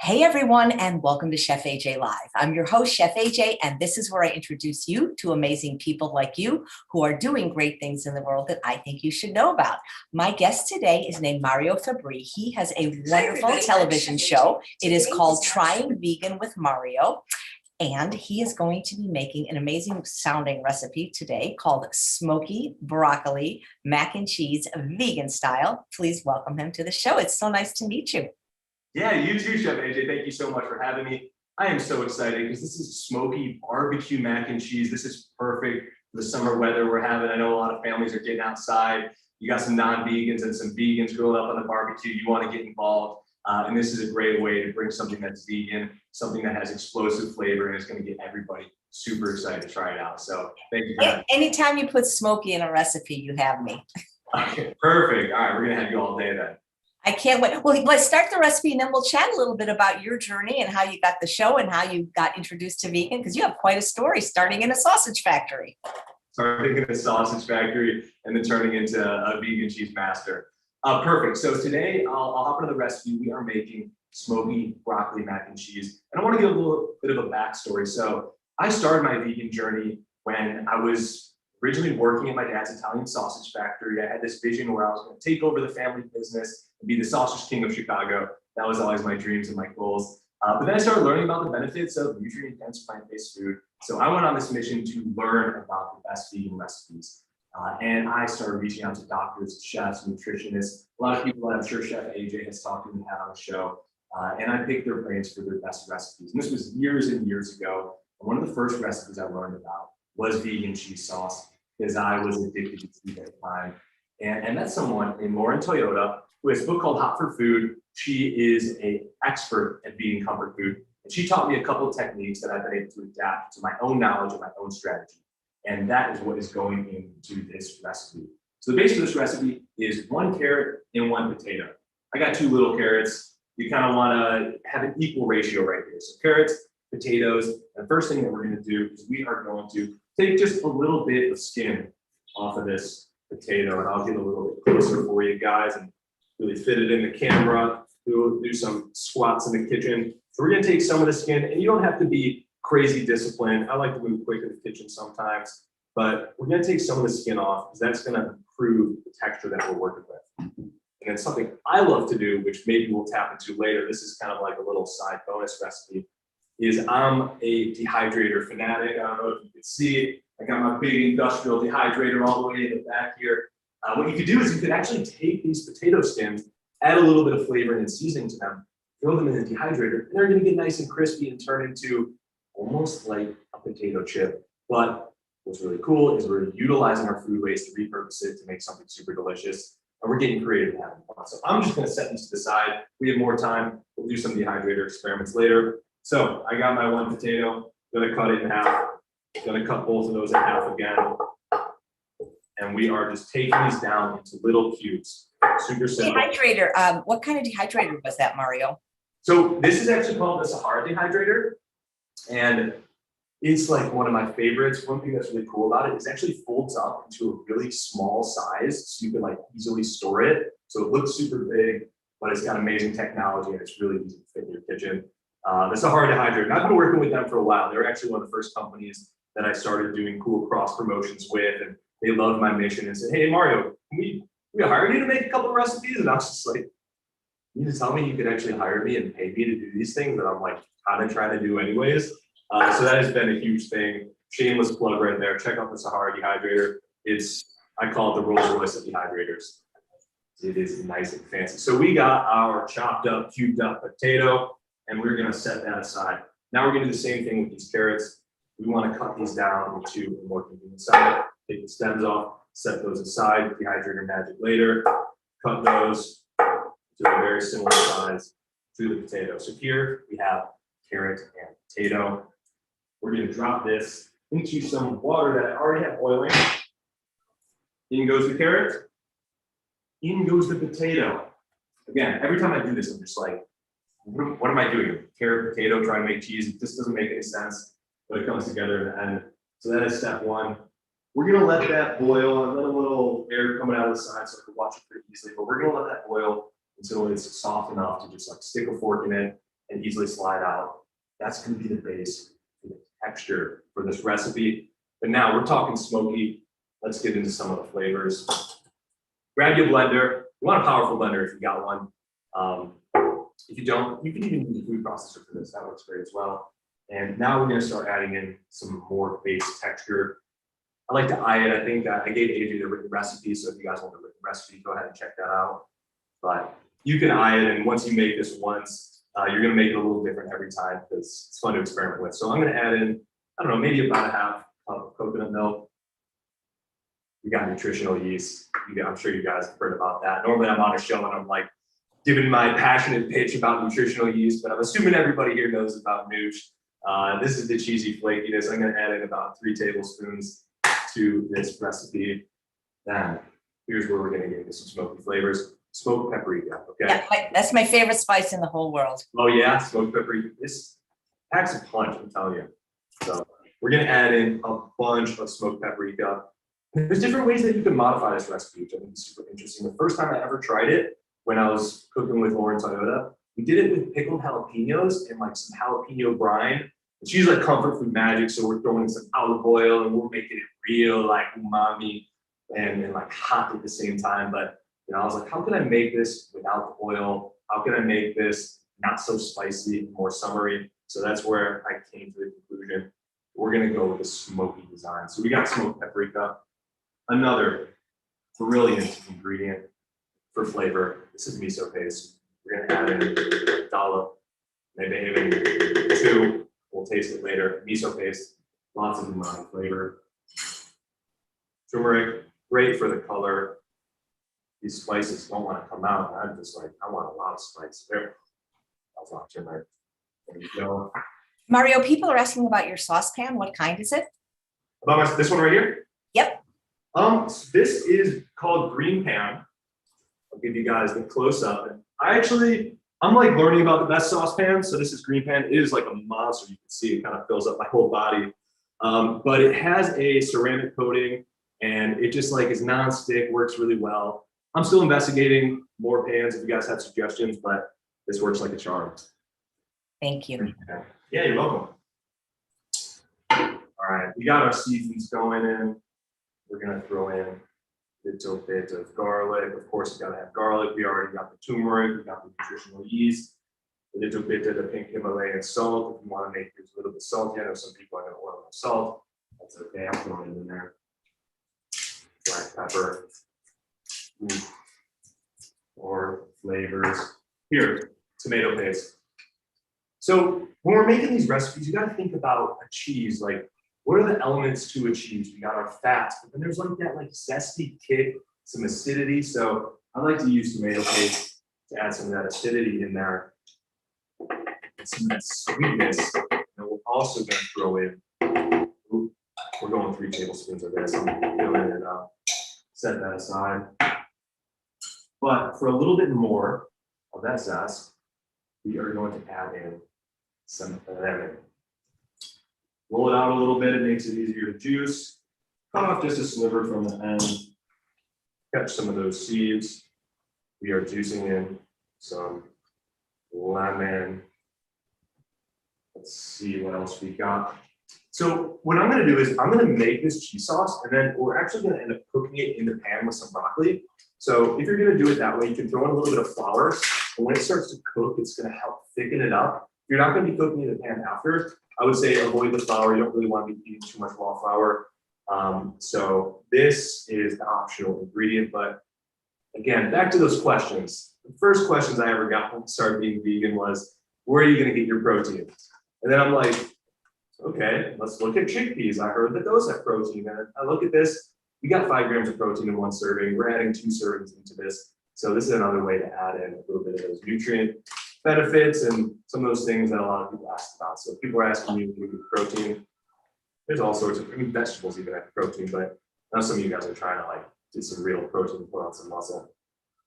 Hey everyone, and welcome to Chef AJ Live. I'm your host, Chef AJ, and this is where I introduce you to amazing people like you who are doing great things in the world that I think you should know about. My guest today is named Mario Fabbri. He has a wonderful television show. It is called Trying Vegan with Mario. And he is going to be making an amazing sounding recipe today called Smoky Broccoli Mac and Cheese Vegan Style. Please welcome him to the show. It's so nice to meet you. Yeah, you too, Chef AJ. Thank you so much for having me. I am so excited because this is smoky barbecue mac and cheese. This is perfect for the summer weather we're having. I know a lot of families are getting outside. You got some non-vegans and some vegans grilling up on the barbecue. You want to get involved. And this is a great way to bring something that's vegan, something that has explosive flavor, and it's going to get everybody super excited to try it out. So thank you for that. Anytime you put smoky in a recipe, you have me. Okay, perfect. All right, we're going to have you all day then. I can't wait. Well, let's start the recipe and then we'll chat a little bit about your journey and how you got the show and how you got introduced to vegan, because you have quite a story starting in a sausage factory. Starting in a sausage factory and then turning into a vegan cheese master. Perfect. So today I'll hop into the recipe. We are making smoky broccoli mac and cheese. And I want to give a little bit of a backstory. So I started my vegan journey when I was originally working at my dad's Italian sausage factory. I had this vision where I was going to take over the family business and be the sausage king of Chicago. That was always my dreams and my goals. But then I started learning about the benefits of nutrient-dense plant-based food. So I went on this mission to learn about the best vegan recipes. And I started reaching out to doctors, chefs, nutritionists, a lot of people that I'm sure Chef AJ has talked to and had on the show. And I picked their brains for their best recipes. And this was years and years ago. And one of the first recipes I learned about was vegan cheese sauce, because I was addicted to cheese at the time. And I met someone named Lauren Toyota, who has a book called Hot for Food. She is an expert at vegan comfort food. And she taught me a couple of techniques that I've been able to adapt to my own knowledge and my own strategy. And that is what is going into this recipe. So the base of this recipe is 1 carrot and 1 potato. I got 2 little carrots. You kind of want to have an equal ratio right here. So carrots, potatoes. And the first thing that we're going to do is we are going to take just a little bit of skin off of this potato, and I'll get a little bit closer for you guys and really fit it in the camera. Do some squats in the kitchen. So we're going to take some of the skin, and you don't have to be crazy disciplined. I like to move quick in the kitchen sometimes, but we're going to take some of the skin off because that's going to improve the texture that we're working with. And then something I love to do, which maybe we'll tap into later, this is kind of like a little side bonus recipe, is I'm a dehydrator fanatic. I don't know if you can see it. I got my big industrial dehydrator all the way in the back here. What you could do is you could actually take these potato skins, add a little bit of flavor and seasoning to them, throw them in the dehydrator, and they're going to get nice and crispy and turn into almost like a potato chip. But what's really cool is we're utilizing our food waste to repurpose it to make something super delicious. And we're getting creative and having fun. So I'm just going to set these to the side. We have more time. We'll do some dehydrator experiments later. So I got my 1 potato, going to cut it in half, going to cut both of those in half again. And we are just taking these down into little cubes. Super simple. Dehydrator, what kind of dehydrator was that, Mario? So this is actually called the Sahara dehydrator. And it's like one of my favorites. One thing that's really cool about it is it actually folds up into a really small size so you can like easily store it. So it looks super big, but it's got amazing technology and it's really easy to fit in your kitchen. The Sahara dehydrator, I've been working with them for a while. They're actually one of the first companies that I started doing cool cross promotions with, and they loved my mission and said, "Hey Mario, can we hire you to make a couple of recipes?" And I was just like, "You need to tell me you could actually hire me and pay me to do these things that I'm like kind of trying to do anyways." So that has been a huge thing. Shameless plug right there. Check out the Sahara dehydrator. I call it the Rolls Royce of dehydrators. It is nice and fancy. So we got our chopped up, cubed up potato, and we're going to set that aside. Now we're going to do the same thing with these carrots. We want to cut these down into a more convenient size. Take the stems off, set those aside, dehydrator magic later. Cut those to a very similar size to the potato. So here we have carrot and potato. We're going to drop this into some water that I already have boiling. In goes the carrot. In goes the potato. Again, every time I do this, I'm just like, what am I doing? Carrot, potato, trying to make cheese. It just doesn't make any sense, but it comes together in the end. So that is step 1. We're going to let that boil and let a little air coming out of the side so I can watch it pretty easily. But we're going to let that boil until it's soft enough to just like stick a fork in it and easily slide out. That's going to be the base for the texture for this recipe. But now we're talking smoky. Let's get into some of the flavors. Grab your blender. You want a powerful blender if you got one. If you don't, you can even use a food processor for this. That works great as well. And now we're going to start adding in some more base texture. I like to eye it. I think I gave AJ the written recipe, so if you guys want the written recipe, go ahead and check that out. But you can eye it, and once you make this once, you're going to make it a little different every time because it's fun to experiment with. So I'm going to add in, I don't know, maybe about a half cup of coconut milk. We got nutritional yeast. I'm sure you guys have heard about that. Normally I'm on a show and I'm like giving my passionate pitch about nutritional yeast, but I'm assuming everybody here knows about Nooch. This is the cheesy flakiness. I'm going to add in about 3 tablespoons to this recipe. Then here's where we're going to get into some smoky flavors. Smoked paprika. Okay. Yeah, that's my favorite spice in the whole world. Oh yeah, smoked paprika. This packs a punch, I'm telling you. So we're going to add in a bunch of smoked paprika. There's different ways that you can modify this recipe, which I think is super interesting. The first time I ever tried it, when I was cooking with Lauren Toyota, we did it with pickled jalapenos and like some jalapeno brine. It's usually like comfort food magic, so we're throwing in some olive oil and we're making it real like umami and like hot at the same time. But you know, I was like, how can I make this without the oil? How can I make this not so spicy, more summery? So that's where I came to the conclusion. We're gonna go with a smoky design. So we got smoked paprika. Another brilliant ingredient for flavor. This is miso paste. We're gonna add in a dollop, maybe even 2. We'll taste it later. Miso paste, lots of umami flavor. Turmeric, great for the color. These spices don't want to come out. I'm just like, I want a lot of spice. There, that's a lot of turmeric. There you go. Mario, people are asking about your saucepan. What kind is it? About this one right here? Yep. This is called green pan. I'll give you guys the close up. And I'm like learning about the best saucepan. So this is green pan. It is like a monster. You can see it kind of fills up my whole body. But it has a ceramic coating and it just like is non-stick, works really well. I'm still investigating more pans if you guys have suggestions, but this works like a charm. Thank you. Yeah, you're welcome. All right, we got our seasons going in. We're gonna throw in a little bit of garlic. Of course, you gotta have garlic. We already got the turmeric, we got the nutritional yeast, a little bit of the pink Himalayan salt. If you wanna make yours a little bit salty, I know some people are gonna oil and salt. That's okay, I'm throwing it in there. Black pepper. Or flavors. Here, tomato paste. So when we're making these recipes, you got to think about a cheese. Like, what are the elements to a cheese? We got our fats, but then there's like that like zesty kick, some acidity. So I like to use tomato paste to add some of that acidity in there, and some of that sweetness. And we're also going to throw in. We're going 3 tablespoons of this. I'm filling it up. Set that aside. But for a little bit more of that zest, we are going to add in some lemon. Roll it out a little bit, it makes it easier to juice. Cut off just a sliver from the end. Catch some of those seeds. We are juicing in some lemon. Let's see what else we got. So what I'm gonna do is I'm gonna make this cheese sauce and then we're actually gonna end up cooking it in the pan with some broccoli. So if you're gonna do it that way, you can throw in a little bit of flour. And when it starts to cook, it's gonna help thicken it up. If you're not gonna be cooking in the pan after, I would say avoid the flour. You don't really wanna be eating too much raw flour. So this is the optional ingredient, but again, back to those questions. The first questions I ever got when I started being vegan was, where are you gonna get your protein? And then I'm like, okay, let's look at chickpeas. I heard that those have protein. And I look at this, we got 5 grams of protein in 1 serving. We're adding 2 servings into this. So this is another way to add in a little bit of those nutrient benefits and some of those things that a lot of people ask about. So if people are asking you with protein, there's all sorts of, vegetables even have protein, but now some of you guys are trying to like do some real protein and put on some muscle.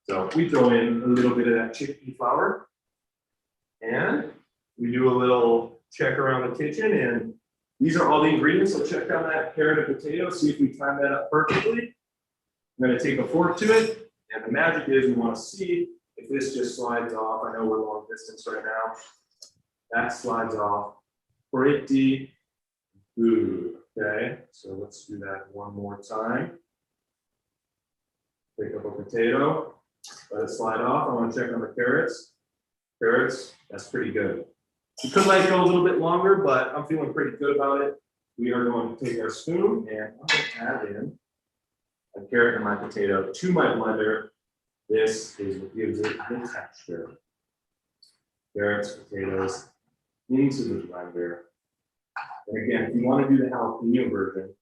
So we throw in a little bit of that chickpea flour and we do a little check around the kitchen, and these are all the ingredients. So check on that carrot and potato, see if we time that up perfectly. I'm going to take a fork to it, and the magic is we want to see if this just slides off. I know we're long distance right now. That slides off pretty good. Okay, so let's do that one more time. Pick up a potato, let it slide off. I want to check on the carrots. Carrots, that's pretty good. You could let it go a little bit longer, but I'm feeling pretty good about it. We are going to take our spoon and I'm going to add in a carrot and my potato to my blender. This is what gives it the texture. Carrots, potatoes into the blender. And again, if you want to do the jalapeno version,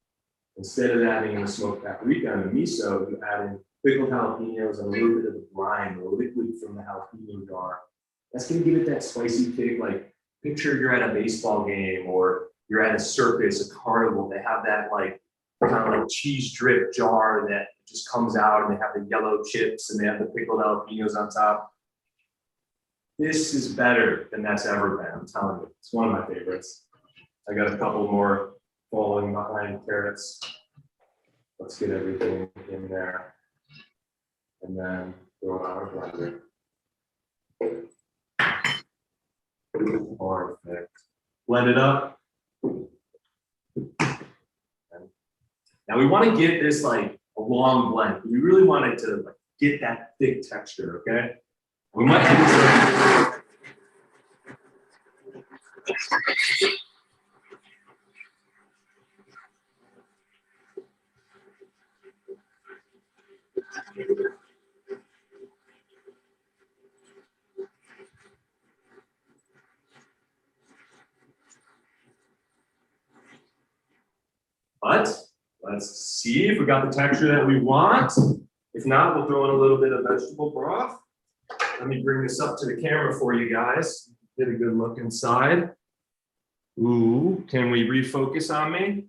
instead of adding the smoked paprika and the miso, you add in pickled jalapenos and a little bit of the brine or liquid from the jalapeno jar. That's going to give it that spicy kick. Like, picture you're at a baseball game or you're at a circus, a carnival. They have that like kind of like cheese drip jar that just comes out, and they have the yellow chips and they have the pickled jalapenos on top. This is better than that's ever been. I'm telling you, it's one of my favorites. I got a couple more falling behind carrots. Let's get everything in there. And then throw it on our blender. Perfect. Blend it up. Now we want to get this like a long blend. We really want it to like get that thick texture, okay? We might do this. But let's see if we got the texture that we want. If not, we'll throw in a little bit of vegetable broth. Let me bring this up to the camera for you guys. Get a good look inside. Ooh, can we refocus on me?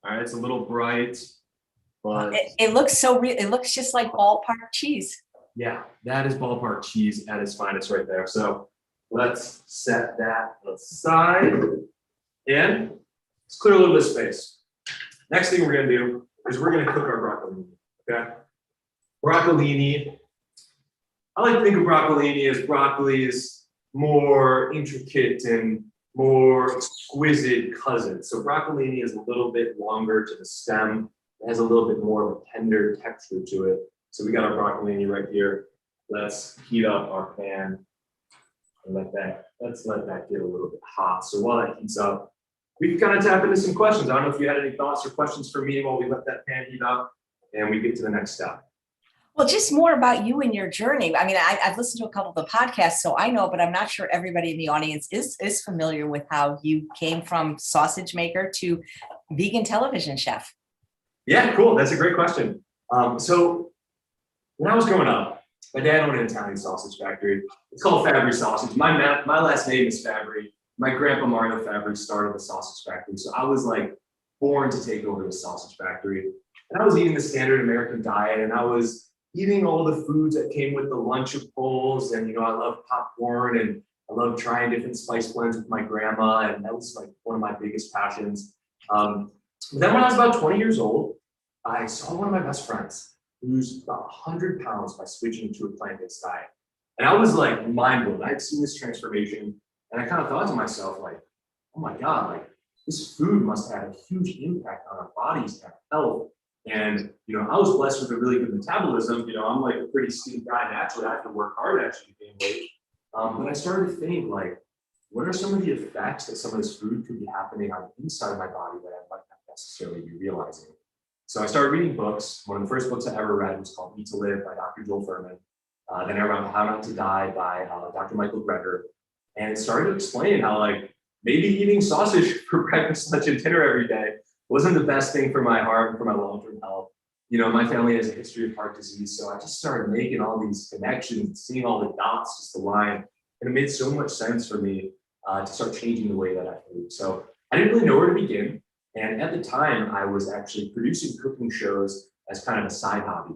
All right, it's a little bright, but It looks so real. It looks just like ballpark cheese. yeah, that is ballpark cheese at its finest right there. So let's set that aside and let's clear a little bit of space. Next thing we're gonna do is we're gonna cook our broccolini, okay? Broccolini, I like to think of broccolini as broccoli's more intricate and more exquisite cousin. So broccolini is a little bit longer to the stem. It has a little bit more of a tender texture to it. So we got our broccolini right here. Let's heat up our pan and let's let that get a little bit hot. So while that heats up, we can kind of tap into some questions. I don't know if you had any thoughts or questions for me while we let that pan heat up and we get to the next step. Well, just more about you and your journey. I mean, I've listened to a couple of the podcasts, so I know, but I'm not sure everybody in the audience is familiar with how you came from sausage maker to vegan television chef. Yeah, cool. That's a great question. So when I was growing up, my dad owned an Italian sausage factory. It's called Fabbri Sausage. My last name is Fabbri. My grandpa Mario Fabbri started the sausage factory. So I was like born to take over the sausage factory. And I was eating the standard American diet, and I was eating all the foods that came with the Lunchables. And, you know, I love popcorn and I love trying different spice blends with my grandma. And that was like one of my biggest passions. But then when I was about 20 years old, I saw one of my best friends lose about 100 pounds by switching to a plant-based diet. And I was like mind blown. I'd seen this transformation and I kind of thought to myself, like, oh my God, like this food must have a huge impact on our bodies and our health. And, you know, I was blessed with a really good metabolism. You know, I'm like a pretty skinny guy naturally. I have to work hard actually to gain weight. But I started to think, like, what are some of the effects that some of this food could be happening on the inside of my body that I might not necessarily be realizing? So I started reading books. One of the first books I ever read was called Eat to Live by Dr. Joel Fuhrman. Then I read How Not to Die by Dr. Michael Greger. And it started to explain how, like, maybe eating sausage for breakfast, lunch, and dinner every day wasn't the best thing for my heart and for my long-term health. You know, my family has a history of heart disease, so I just started making all these connections, seeing all the dots just align, and it made so much sense for me to start changing the way that I food. So I didn't really know where to begin, and at the time, I was actually producing cooking shows as kind of a side hobby.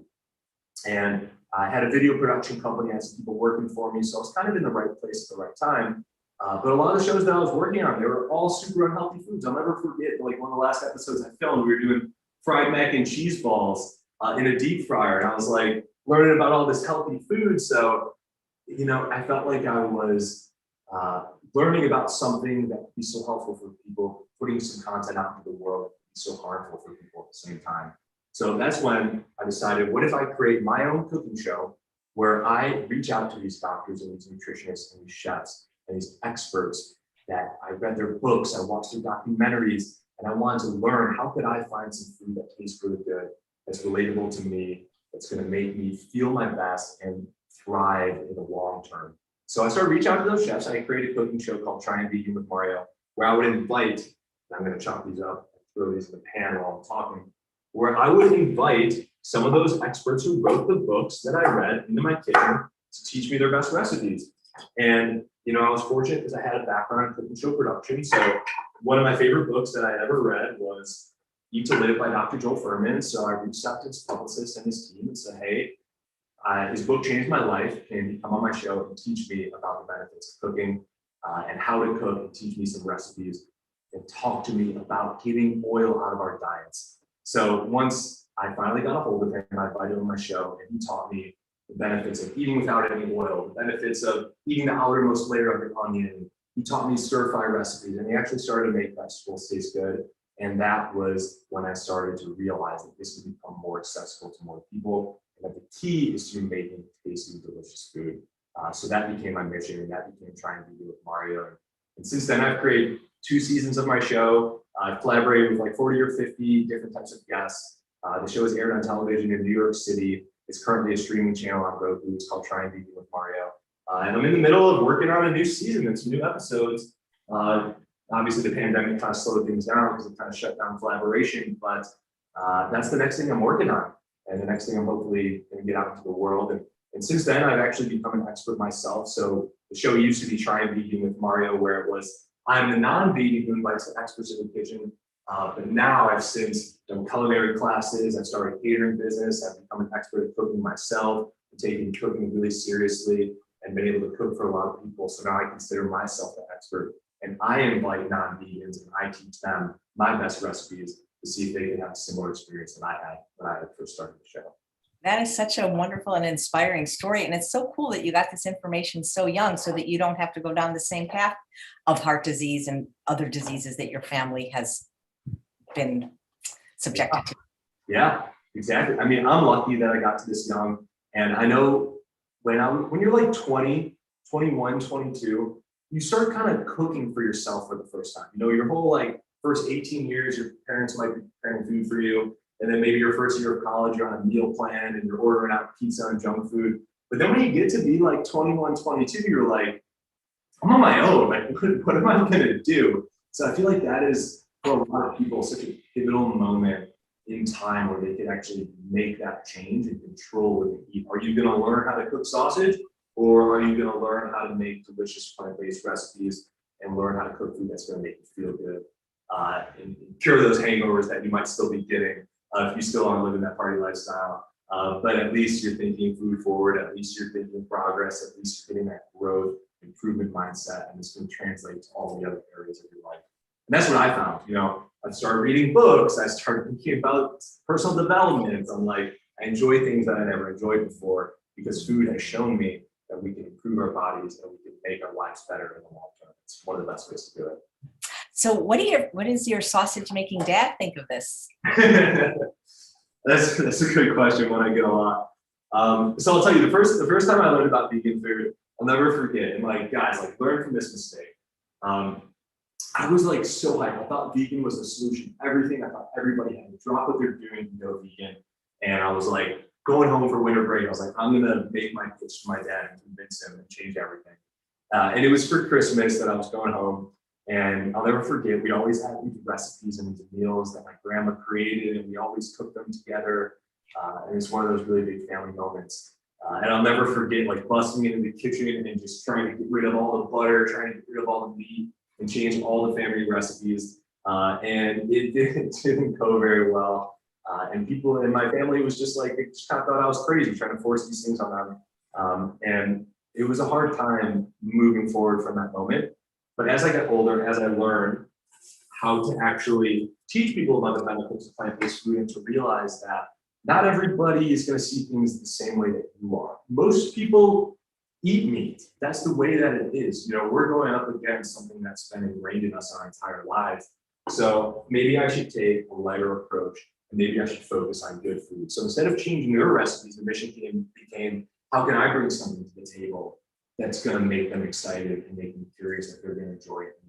And I had a video production company, I had some people working for me, so I was kind of in the right place at the right time. But a lot of the shows that I was working on, they were all super unhealthy foods. I'll never forget, like one of the last episodes I filmed, we were doing fried mac and cheese balls in a deep fryer. And I was like learning about all this healthy food. So, you know, I felt like I was learning about something that could be so helpful for people, putting some content out into the world that could be so harmful for people at the same time. So that's when I decided, what if I create my own cooking show where I reach out to these doctors and these nutritionists and these chefs and these experts that I read their books, I watched their documentaries, and I wanted to learn, how could I find some food that tastes really good, that's relatable to me, that's going to make me feel my best and thrive in the long term. So I started reaching out to those chefs. I created a cooking show called Try and Vegan with Mario, where I would invite, and I'm going to chop these up and throw these in the pan while I'm talking, where I would invite some of those experts who wrote the books that I read into my kitchen to teach me their best recipes. And, I was fortunate because I had a background in cooking show production. So one of my favorite books that I ever read was Eat to Live by Dr. Joel Fuhrman. So I reached out to his publicist and his team and said, hey, his book changed my life. Can you come on my show and teach me about the benefits of cooking and how to cook, and teach me some recipes and talk to me about getting oil out of our diets. So once I finally got a hold of him, I invited him on my show, and he taught me the benefits of eating without any oil, the benefits of eating the outermost layer of the onion. He taught me stir-fry recipes, and he actually started to make vegetables taste good. And that was when I started to realize that this could become more accessible to more people, and that the key is to making tasty, delicious food. So that became my mission, and that became Trying to Vegan with Mario. And since then, I've created 2 seasons of my show. I've collaborated with like 40 or 50 different types of guests. The show is aired on television in New York City. It's currently a streaming channel on Roku. It's called Try and Vegan with Mario. And I'm in the middle of working on a new season and some new episodes. Obviously, the pandemic kind of slowed things down because it kind of shut down collaboration, but that's the next thing I'm working on. And the next thing I'm hopefully going to get out into the world. And since then, I've actually become an expert myself. So the show used to be Try and Vegan with Mario, where it was, I'm the non-vegan who invites the experts in the kitchen. But now I've since done culinary classes, I've started a catering business, I've become an expert at cooking myself, taking cooking really seriously, and been able to cook for a lot of people. So now I consider myself an expert, and I invite non-vegans and I teach them my best recipes to see if they can have a similar experience that I had when I first started the show. That is such a wonderful and inspiring story. And it's so cool that you got this information so young so that you don't have to go down the same path of heart disease and other diseases that your family has been subjected to. Yeah, exactly. I mean, I'm lucky that I got to this young. And I know when you're like 20, 21, 22, you start kind of cooking for yourself for the first time. Your whole like first 18 years, your parents might be preparing food for you. And then maybe your first year of college, you're on a meal plan and you're ordering out pizza and junk food. But then when you get to be like 21, 22, you're like, I'm on my own. Like, what am I going to do? So I feel like that is, for a lot of people, such a pivotal moment in time where they can actually make that change and control what they eat. Are you going to learn how to cook sausage, or are you going to learn how to make delicious plant-based recipes and learn how to cook food that's going to make you feel good and cure those hangovers that you might still be getting if you still aren't living that party lifestyle? But at least you're thinking food forward, at least you're thinking progress, at least you're getting that growth, improvement mindset, and it's going to translate to all the other areas of your life. And that's what I found. I started reading books, I started thinking about personal development. I'm like, I enjoy things that I never enjoyed before, because food has shown me that we can improve our bodies and we can make our lives better in the long term. It's one of the best ways to do it. So what does your sausage making dad think of this? That's a good question, one I get a lot. So I'll tell you, the first time I learned about vegan food, I'll never forget. And like, guys, like, learn from this mistake. I was like so hyped. I thought vegan was the solution. Everything. I thought everybody had to drop what they're doing and go vegan. And I was like going home for winter break. I was like, I'm gonna make my pitch to my dad and convince him and change everything. And it was for Christmas that I was going home. And I'll never forget, we always had these recipes and these meals that my grandma created, and we always cooked them together. And it's one of those really big family moments. And I'll never forget, like, busting into the kitchen and just trying to get rid of all the butter, trying to get rid of all the meat, and change all the family recipes. And it didn't go very well. And people in my family was just like, they just kind of thought I was crazy trying to force these things on them. And it was a hard time moving forward from that moment. But as I got older, as I learned how to actually teach people about the benefits of plant-based food, and to realize that not everybody is going to see things the same way that you are. Most people eat meat. That's the way that it is. You know, we're going up against something that's been ingrained in us our entire lives. So maybe I should take a lighter approach, and maybe I should focus on good food. So instead of changing their recipes, the mission became, how can I bring something to the table that's going to make them excited and make them curious that they're going to enjoy it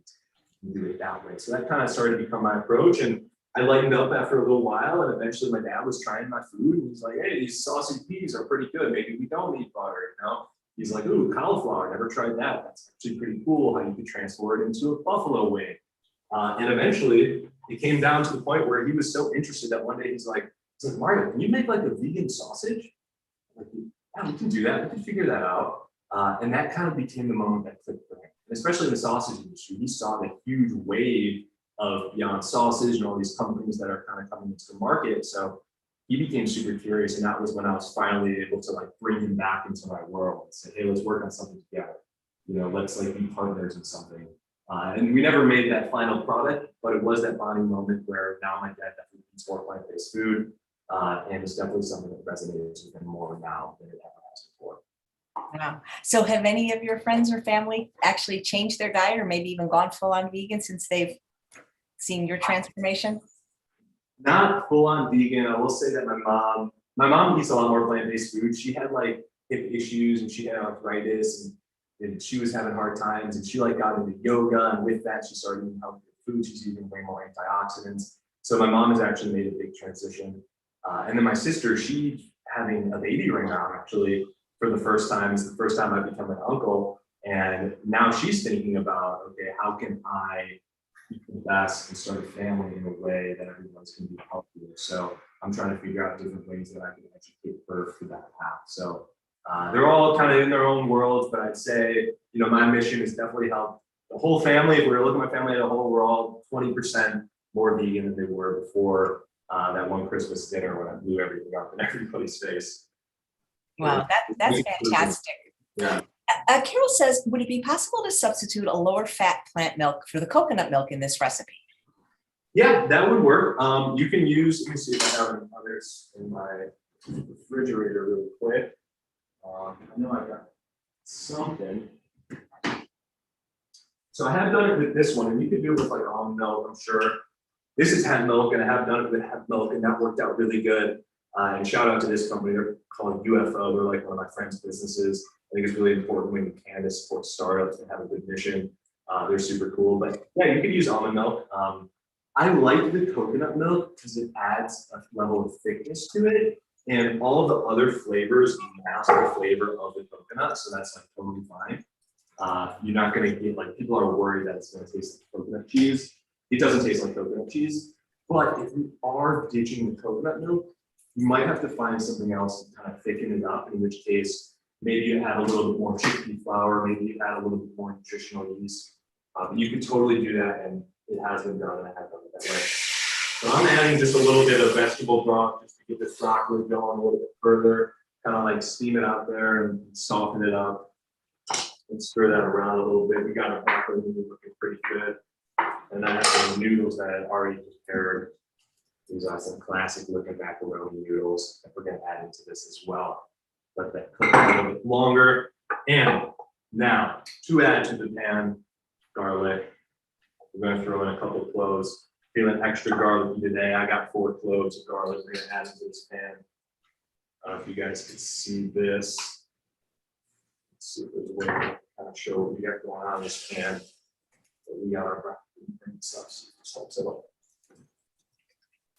and do it that way. So that kind of started to become my approach, and I lightened up after a little while, and eventually my dad was trying my food, and he's like, hey, these saucy peas are pretty good. Maybe we don't need butter, you know? He's like, ooh, cauliflower, never tried that. That's actually pretty cool how you could transport it into a buffalo wing. And eventually it came down to the point where he was so interested that one day he's like, Mario, can you make like a vegan sausage? I'm like, yeah, we can do that. We can figure that out. And that kind of became the moment that clicked for him. And especially in the sausage industry, he saw the huge wave of Beyond Sausage and all these companies that are kind of coming into the market. So he became super curious, and that was when I was finally able to like bring him back into my world and say, hey, let's work on something together. You know, let's like be partners in something. And we never made that final product, but it was that bonding moment where now my dad definitely eats more plant-based food. And it's definitely something that resonates with him more now than it ever has before. Wow. So have any of your friends or family actually changed their diet or maybe even gone full on vegan since they've seen your transformation? Not full on vegan. I will say that my mom eats a lot more plant-based food. She had like hip issues and she had arthritis and she was having hard times, and she like got into yoga, and with that she started eating healthier food. She's eating way more antioxidants. So my mom has actually made a big transition. And then my sister, she's having a baby right now, actually, for the first time. It's the first time I've become an uncle. And now she's thinking about, okay, how can I eat the best and start a family in a way that everyone's going to be healthier? So I'm trying to figure out different ways that I can educate her through that path. So they're all kind of in their own worlds, but I'd say, you know, my mission is definitely help the whole family. If we were looking at my family as a whole, we're all 20% more vegan than they were before that one Christmas dinner when I blew everything up in everybody's face. Wow, that's fantastic. Yeah. Carol says, would it be possible to substitute a lower fat plant milk for the coconut milk in this recipe? Yeah, that would work. You can use, let me see if I have any others in my refrigerator really quick. I know I got something. So I have done it with this one, and you could do it with like almond milk, I'm sure. This is hemp milk, and I have done it with hemp milk, and that worked out really good. And shout out to this company, they're called UFO. They're like one of my friend's businesses. I think it's really important when you can to support startups and have a good mission. They're super cool, but yeah, you could use almond milk. I like the coconut milk because it adds a level of thickness to it, and all of the other flavors mask the flavor of the coconut, so that's like totally fine. You're not going to get, like, people are worried that it's going to taste like coconut cheese. It doesn't taste like coconut cheese, but if you are ditching the coconut milk, you might have to find something else to kind of thicken it up, in which case maybe you add a little bit more chickpea flour, maybe you add a little bit more nutritional yeast. You can totally do that, and it has been done, and I have done it that way. So I'm adding just a little bit of vegetable broth just to get this broccoli going a little bit further, kind of like steam it out there and soften it up and stir that around a little bit. We got our broccoli looking pretty good. And I have some noodles that I've already prepared. These are some classic looking macaroni noodles that we're going to add into this as well. Let that cook a little bit longer. And now, to add to the pan, garlic. We're going to throw in a couple of cloves. Feeling extra garlicky today. I got 4 cloves of garlic we're going to add into this pan. I don't know if you guys can see this. Let's see if there's a way to kind of show what we got going on in this pan. But we got our broccoli stuff. So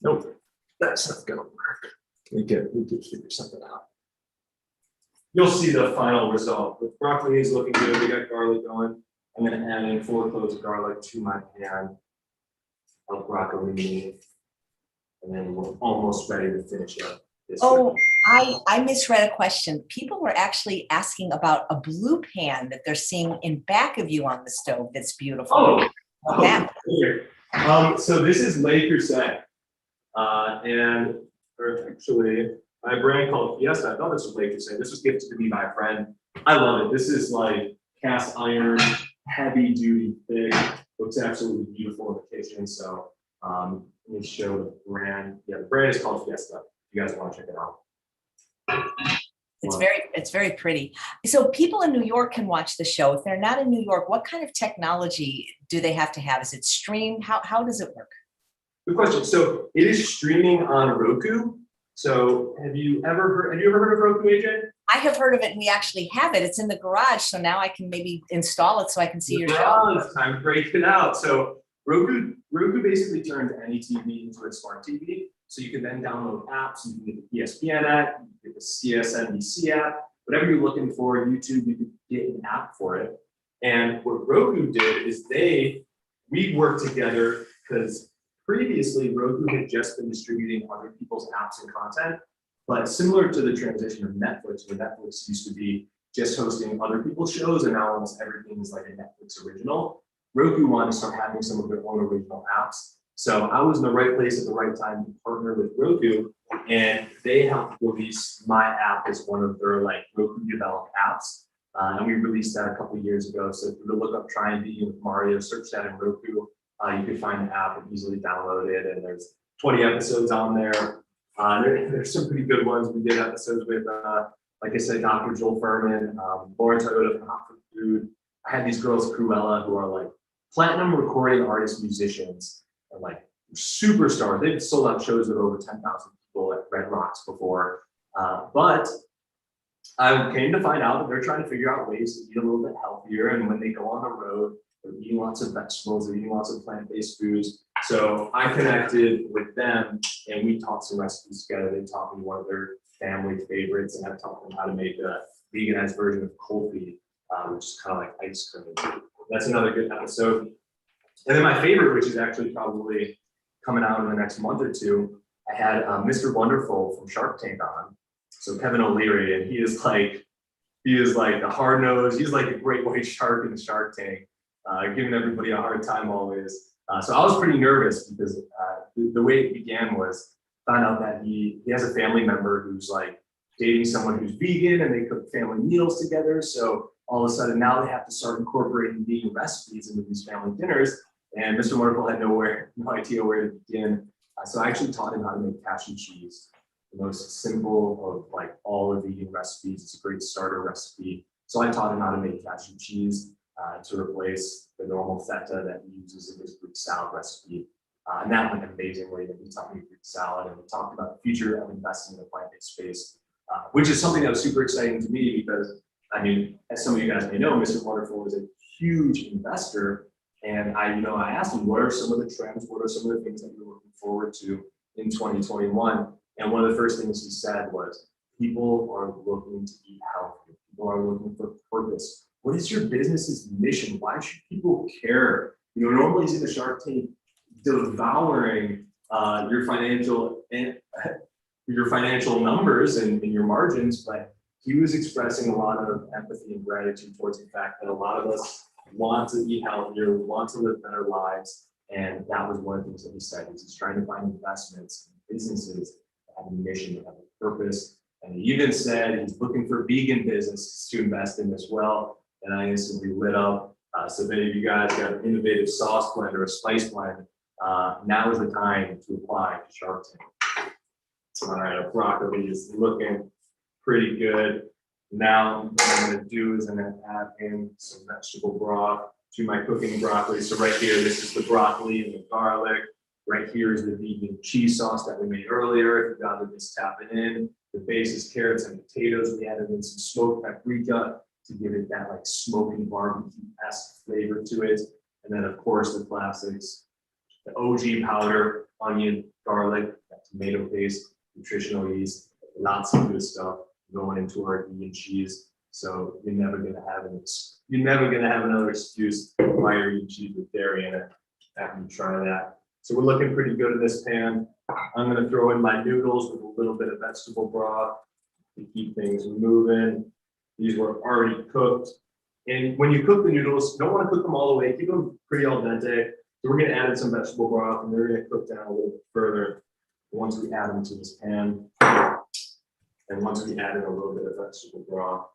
nope, that's not going to work. We could figure something out. You'll see the final result. The broccoli is looking good. We got garlic going. I'm going to add in 4 cloves of garlic to my pan of broccoli, and then we're almost ready to finish up this. Oh, I misread a question. People were actually asking about a blue pan that they're seeing in back of you on the stove. That's beautiful. So this is Le Creuset, and actually my brand called Fiesta. I thought this was Le Creuset. This was gifted to me by a friend. I love it. This is like cast iron, heavy duty, thick. Looks absolutely beautiful in the kitchen. So let me show the brand. Yeah, the brand is called Fiesta. If you guys want to check it out. It's very pretty. So people in New York can watch the show. If they're not in New York, what kind of technology do they have to have? Is it streamed? How does it work? Good question. So it is streaming on Roku. So have you ever heard of Roku, AJ? I have heard of it, and we actually have it. It's in the garage, so now I can maybe install it so I can see your show. It's time to break it out. So Roku basically turns any TV into a smart TV. So you can then download apps. You can get the ESPN app, you can get the CSNBC app, whatever you're looking for. YouTube, you can get an app for it. And what Roku did is we worked together because previously Roku had just been distributing other people's apps and content. But similar to the transition of Netflix, where Netflix used to be just hosting other people's shows, and now almost everything is like a Netflix original, Roku wanted to start having some of their own original apps. So I was in the right place at the right time to partner with Roku, and they helped release my app as one of their like Roku developed apps. And we released that a couple of years ago. So if you look up Try and Vegan with Mario, search that in Roku, you can find the app and easily download it. And there's 20 episodes on there. There's some pretty good ones. We did episodes with, like I said, Dr. Joel Furman, Lauren Toyota from Hot for Food. I had these girls, Cruella, who are like platinum recording artists, musicians, and like superstars. They've sold out shows with over 10,000 people at Red Rocks before. But I came to find out that they're trying to figure out ways to eat a little bit healthier. And when they go on the road, they're eating lots of vegetables, they're eating lots of plant-based foods. So I connected with them and we taught some recipes together. They taught me one of their family favorites, and I taught them how to make a veganized version of kulfi, which is kind of like ice cream. That's another good episode. And then my favorite, which is actually probably coming out in the next month or two, I had Mr. Wonderful from Shark Tank on. So Kevin O'Leary, and he is like a hard nose. He's like a great white shark in the Shark Tank, giving everybody a hard time always. So I was pretty nervous because the way it began was found out that he has a family member who's like dating someone who's vegan, and they cook family meals together. So all of a sudden now they have to start incorporating vegan recipes into these family dinners. And Mr. Wonderful had no idea where to begin. So I actually taught him how to make cashew cheese, the most simple of like all the vegan recipes. It's a great starter recipe. So I taught him how to make cashew cheese to replace the normal feta that he uses in his Greek salad recipe. And that went amazingly. And he taught me Greek salad, and we talked about the future of investing in the plant-based space, which is something that was super exciting to me because, I mean, as some of you guys may know, Mr. Wonderful is a huge investor. And I asked him, what are some of the trends? What are some of the things that you're looking forward to in 2021? And one of the first things he said was, people are looking to eat healthy. People are looking for purpose. What is your business's mission? Why should people care? Normally you see the Shark Tank devouring your financial numbers and your margins, but he was expressing a lot of empathy and gratitude towards the fact that a lot of us want to eat healthier, want to live better lives. And that was one of the things that he said, is he's trying to find investments in businesses that have a mission, that have a purpose. And he even said he's looking for vegan businesses to invest in as well. And I instantly lit up. So if any of you guys got an innovative sauce blend or a spice blend, now is the time to apply to Shark Tank. All right, our broccoli is looking pretty good. Now what I'm going to do is I'm going to add in some vegetable broth to my cooking broccoli. So right here, this is the broccoli and the garlic. Right here is the vegan cheese sauce that we made earlier. If you got to just tap it in. The base is carrots and potatoes. We added in some smoked paprika to give it that like smoky barbecue-esque flavor to it. And then of course the classics, the OG powder, onion, garlic, tomato paste, nutritional yeast, lots of good stuff going into our vegan cheese. So you're never gonna have another excuse why you're eating cheese with dairy in it after you try that. So we're looking pretty good in this pan. I'm gonna throw in my noodles with a little bit of vegetable broth to keep things moving. These were already cooked. And when you cook the noodles, you don't want to cook them all the way. Keep them pretty al dente. So we're going to add in some vegetable broth, and they're going to cook down a little bit further once we add them to this pan. And once we add in a little bit of vegetable broth.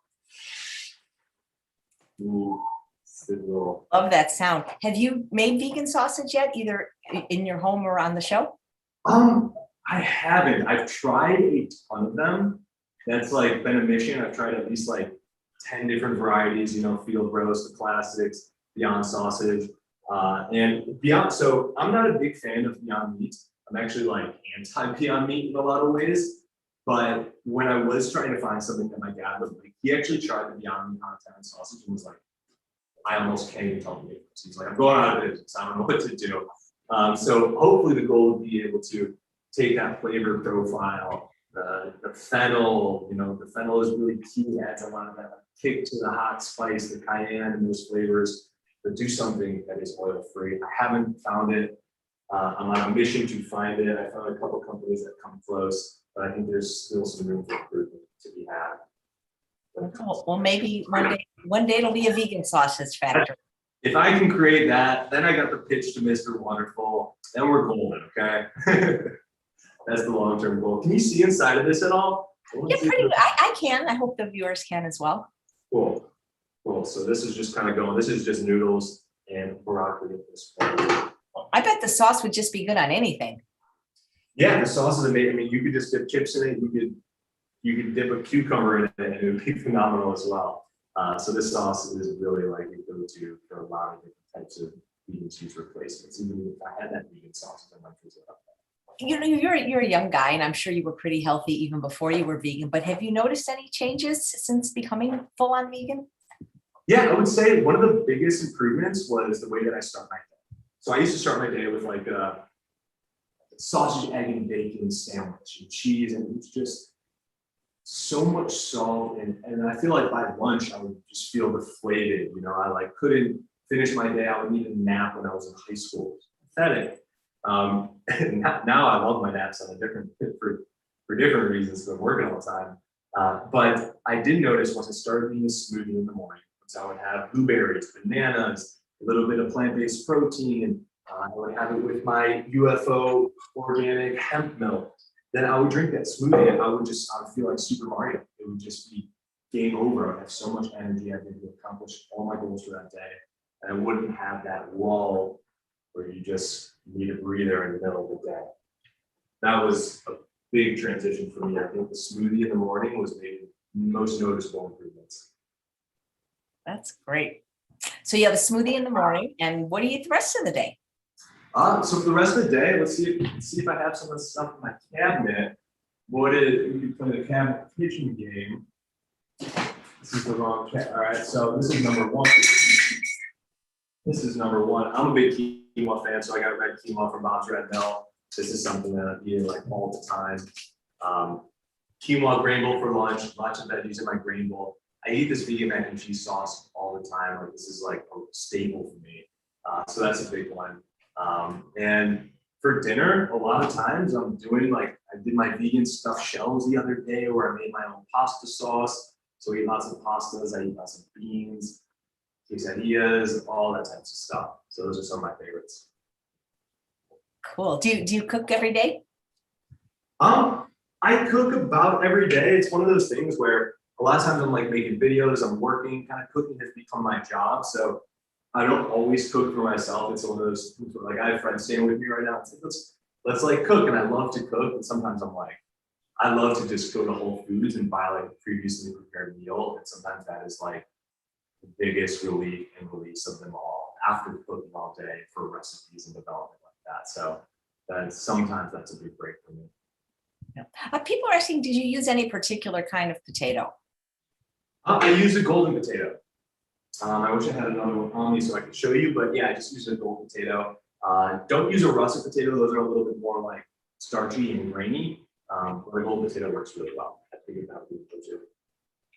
Ooh, sizzle. Love that sound. Have you made vegan sausage yet, either in your home or on the show? I haven't. I've tried a ton of them. That's like been a mission. I've tried at least like 10 different varieties, you know, field roast, the classics, Beyond sausage, and Beyond. So I'm not a big fan of Beyond Meat. I'm actually like anti-Beyond Meat in a lot of ways. But when I was trying to find something that my dad would like, he actually tried the Beyond Meat Montana sausage and was like, I almost can't even tell the difference. He's like, I'm going out of business. I don't know what to do. So hopefully the goal would be able to take that flavor profile, the fennel, you know, the fennel is really key, adds a lot of that kick to the hot spice, the cayenne and those flavors, but do something that is oil free. I haven't found it. I'm on a mission to find it. I found a couple companies that come close, but I think there's still some room for improvement to be had. Cool. Well, maybe one day it'll be a vegan sausage factory. If I can create that, then I got the pitch to Mr. Wonderful, then we're golden, okay? That's the long-term goal. Can you see inside of this at all? Yeah, pretty good. I can. I hope the viewers can as well. Cool. Cool. So this is just kind of going, this is just noodles and broccoli at this point. I bet the sauce would just be good on anything. Yeah, the sauce is amazing. I mean, you could just dip chips in it. You could dip a cucumber in it, and it would be phenomenal as well. So this sauce is really like a go-to for a lot of different types of vegan cheese replacements. Even if I had that vegan sauce, I might use it up. You know, you're a young guy, and I'm sure you were pretty healthy even before you were vegan. But have you noticed any changes since becoming full-on vegan? Yeah, I would say one of the biggest improvements was the way that I start my day. So I used to start my day with like a sausage, egg, and bacon sandwich and cheese, and it's just so much salt. And I feel like by lunch I would just feel deflated. You know, I like couldn't finish my day. I would need a nap when I was in high school. Pathetic. Now I love my naps on a different for different reasons. So I'm working all the time. But I did notice once I started eating a smoothie in the morning, so I would have blueberries, bananas, a little bit of plant-based protein, and I would have it with my UFO organic hemp milk. Then I would drink that smoothie and I would feel like Super Mario. It would just be game over. I'd have so much energy. I'd be able to accomplish all my goals for that day. And I wouldn't have that lull where you just need a breather in the middle of the day. That was a big transition for me. I think the smoothie in the morning was the most noticeable improvements. That's great. So you have a smoothie in the morning, and what do you eat the rest of the day? So for the rest of the day, let's see if I have some of the stuff in my cabinet. We can play the cabinet kitchen game. This is the wrong cabinet. All right, so this is number one. This is number one. I'm a big quinoa fan, so I got red quinoa from Bob's Red Mill. This is something that I'm eating like all the time. Quinoa grain bowl for lunch, lots of veggies in my grain bowl. I eat this vegan mac and cheese sauce all the time. Like this is like a staple for me. So that's a big one. And for dinner, a lot of times I'm doing like, I did my vegan stuffed shells the other day where I made my own pasta sauce. So I eat lots of pastas, I eat lots of beans, quesadillas, all that types of stuff. So those are some of my favorites. Cool. Do you cook every day? I cook about every day. It's one of those things where a lot of times I'm like making videos, I'm working, kind of cooking has become my job. So I don't always cook for myself. It's one of those things where like I have friends staying with me right now. It's like, let's like cook. And I love to cook. And sometimes I'm like, I love to just go to Whole Foods and buy like a previously prepared meal. And sometimes that is like the biggest relief and release of them all after cooking all day for recipes and development like that. So sometimes that's a big break for me. Yeah. People are asking, did you use any particular kind of potato? I use a golden potato. I wish I had another one on me so I could show you, but yeah, I just use a golden potato. Don't use a russet potato. Those are a little bit more like starchy and grainy. But a golden potato works really well. I figured that would be good too.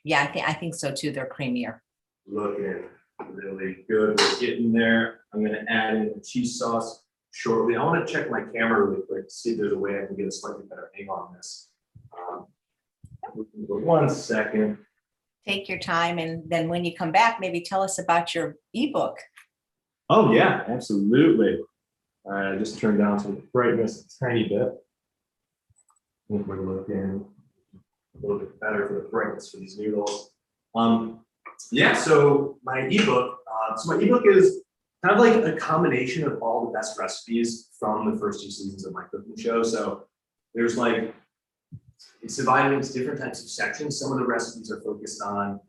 Yeah, I think so too. They're creamier. Looking really good. We're getting there. I'm going to add in the cheese sauce shortly. I want to check my camera really quick to see if there's a way I can get a slightly better angle on this. 1 second. Take your time, and then when you come back, maybe tell us about your ebook. Oh yeah, absolutely. All right, I just turned down some brightness a tiny bit. I think we're looking a little bit better for the brightness for these noodles. Yeah, so my ebook. So my ebook is kind of like a combination of all the best recipes from the first 2 seasons of my cooking show. So there's like it's divided into different types of sections. Some of the recipes are focused on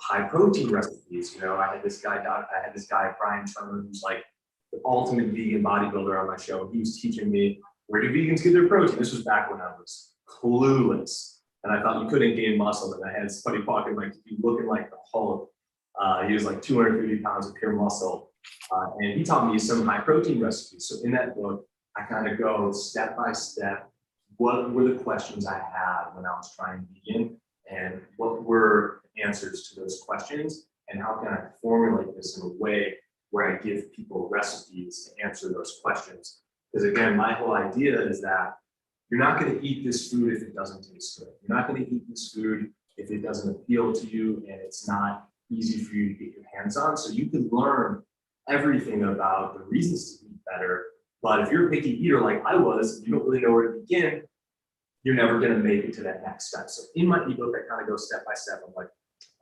high protein recipes. You know, I had this guy, Brian Turner, who's like the ultimate vegan bodybuilder on my show. He was teaching me, where do vegans get their protein? This was back when I was clueless. And I thought you couldn't gain muscle. And I had somebody walking like looking like the Hulk. He was like 250 pounds of pure muscle. And he taught me some high protein recipes. So in that book, I kind of go step by step. What were the questions I had when I was trying vegan? And what were answers to those questions? And how can I formulate this in a way where I give people recipes to answer those questions? Because again, my whole idea is that you're not going to eat this food if it doesn't taste good. You're not going to eat this food if it doesn't appeal to you and it's not easy for you to get your hands on. So you can learn everything about the reasons to eat better. But if you're a picky eater like I was, and you don't really know where to begin, you're never going to make it to that next step. So in my ebook, I kind of go step by step. I'm like,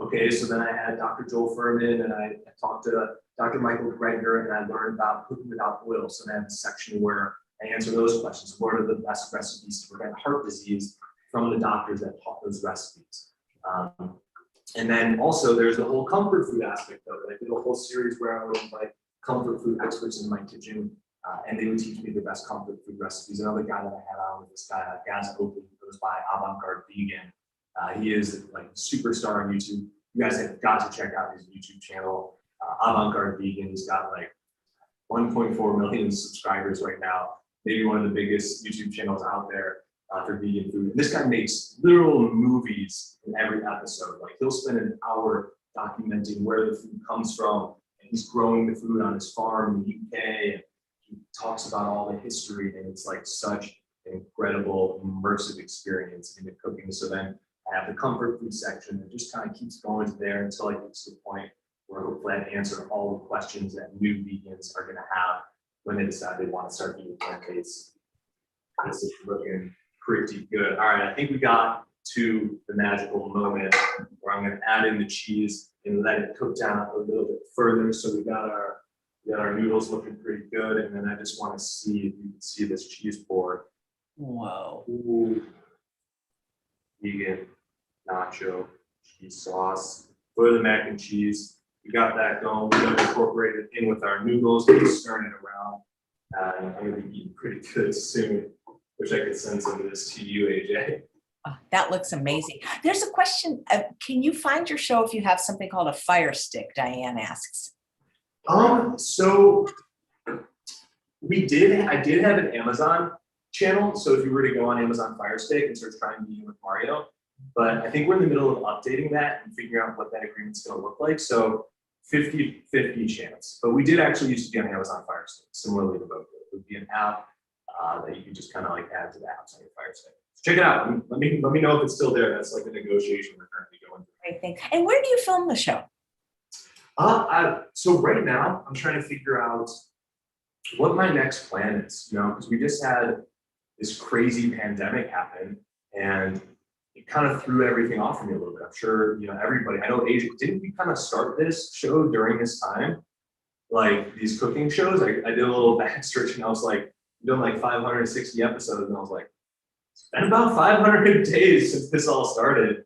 okay, so then I had Dr. Joel Furman and I talked to Dr. Michael Greger and I learned about cooking without oil. So then I have a section where I answer those questions. What are the best recipes to prevent heart disease from the doctors that taught those recipes? And then also there's the whole comfort food aspect of it. I did a whole series where I would invite comfort food experts in my kitchen and they would teach me the best comfort food recipes. Another guy that I had on with this guy, Gaz Oakley, who goes by Avant-Garde Vegan. He is like a superstar on YouTube. You guys have got to check out his YouTube channel, Avant-Garde Vegan. He's got like 1.4 million subscribers right now. Maybe one of the biggest YouTube channels out there for vegan food. And this guy makes literal movies in every episode. Like he'll spend an hour documenting where the food comes from, and he's growing the food on his farm in the UK. And he talks about all the history, and it's like such an incredible immersive experience into cooking. So then I have the comfort food section that just kind of keeps going to there until I get to the point where hopefully I answer all the questions that new vegans are going to have when they decide they want to start eating plant-based. This is looking pretty good. All right, I think we got to the magical moment where I'm going to add in the cheese and let it cook down a little bit further. So we got our noodles looking pretty good, and then I just want to see if you can see this cheese board. Whoa. Ooh. Vegan nacho cheese sauce for the mac and cheese. We got that going. We got to incorporate it in with our noodles. Just stirring it around. I'm going to be eating pretty good soon. Wish I could send some of this to you, AJ. Oh, that looks amazing. There's a question. Can you find your show if you have something called a fire stick? Diane asks. So I did have an Amazon channel. So if you were to go on Amazon Fire Stick and search Trying Vegan with Mario, but I think we're in the middle of updating that and figuring out what that agreement's going to look like. So 50-50 chance. But we did actually used to be on Amazon Fire Stick, similarly to Roku. It would be an app that you can just kind of like add to the apps on your Fire Stick. So check it out. Let me know if it's still there. That's like a negotiation we're currently going through. Great thing. And where do you film the show? So right now I'm trying to figure out what my next plan is, because we just had this crazy pandemic happen and it kind of threw everything off for me a little bit. I'm sure, everybody, I know Asia, didn't we kind of start this show during this time? Like these cooking shows, I did a little back search and I was like, doing like 560 episodes and I was like, it's been about 500 days since this all started.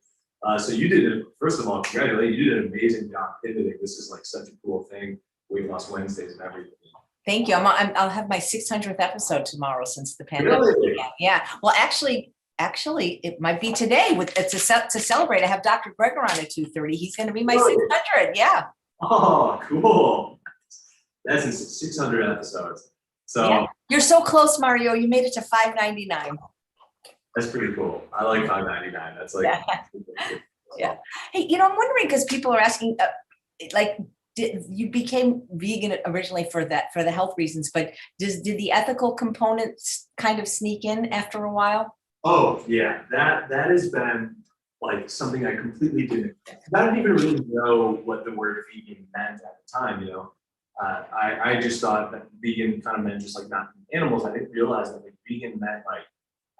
So you did it, first of all, congratulations, you did an amazing job pivoting. This is like such a cool thing. Weight Loss Wednesdays and everything. Thank you. I'll have my 600th episode tomorrow since the pandemic began. Yeah. Well, actually, it might be today. To celebrate. I have Dr. Greger on at 2:30. He's going to be my 600. Yeah. Oh, cool. That's in 600 episodes. So yeah. You're so close, Mario. You made it to 599. That's pretty cool. I like 599. That's like. Yeah. Hey, I'm wondering because people are asking, you became vegan originally for the health reasons, but did the ethical components kind of sneak in after a while? Oh yeah, that has been like something I completely didn't. I didn't even really know what the word vegan meant at the time. I just thought that vegan kind of meant just like not animals. I didn't realize that like vegan meant like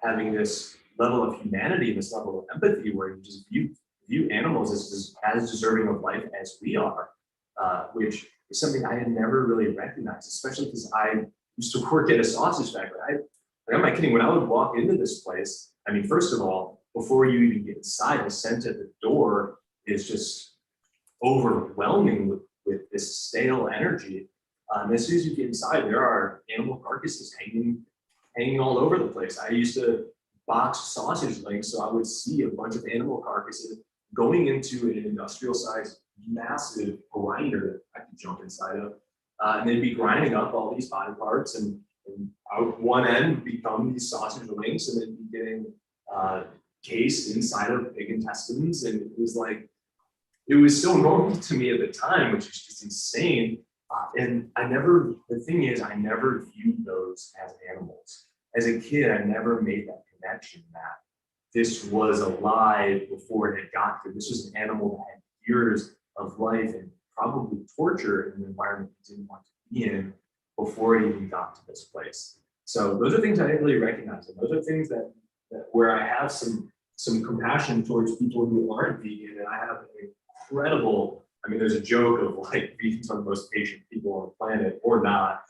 having this level of humanity, this level of empathy, where you just view animals as deserving of life as we are. Which is something I had never really recognized, especially because I used to work at a sausage factory. I'm not kidding. When I would walk into this place, I mean, first of all, before you even get inside, the scent at the door is just overwhelming with this stale energy. As soon as you get inside, there are animal carcasses hanging all over the place. I used to box sausage links, so I would see a bunch of animal carcasses going into an industrial sized massive grinder that I could jump inside of. And they'd be grinding up all these body parts, and out one end would become these sausage links, and then be getting cased inside of pig intestines. And it was so normal to me at the time, which is just insane. And the thing is, I never viewed those as animals. As a kid, I never made that connection that this was alive before it had got here. This was an animal that had years of life and probably torture in an environment it didn't want to be in before it even got to this place. So those are things I didn't really recognize. And those are things that where I have some compassion towards people who aren't vegan. And I have an incredible, I mean, there's a joke of like vegans are the most patient people on the planet, or not.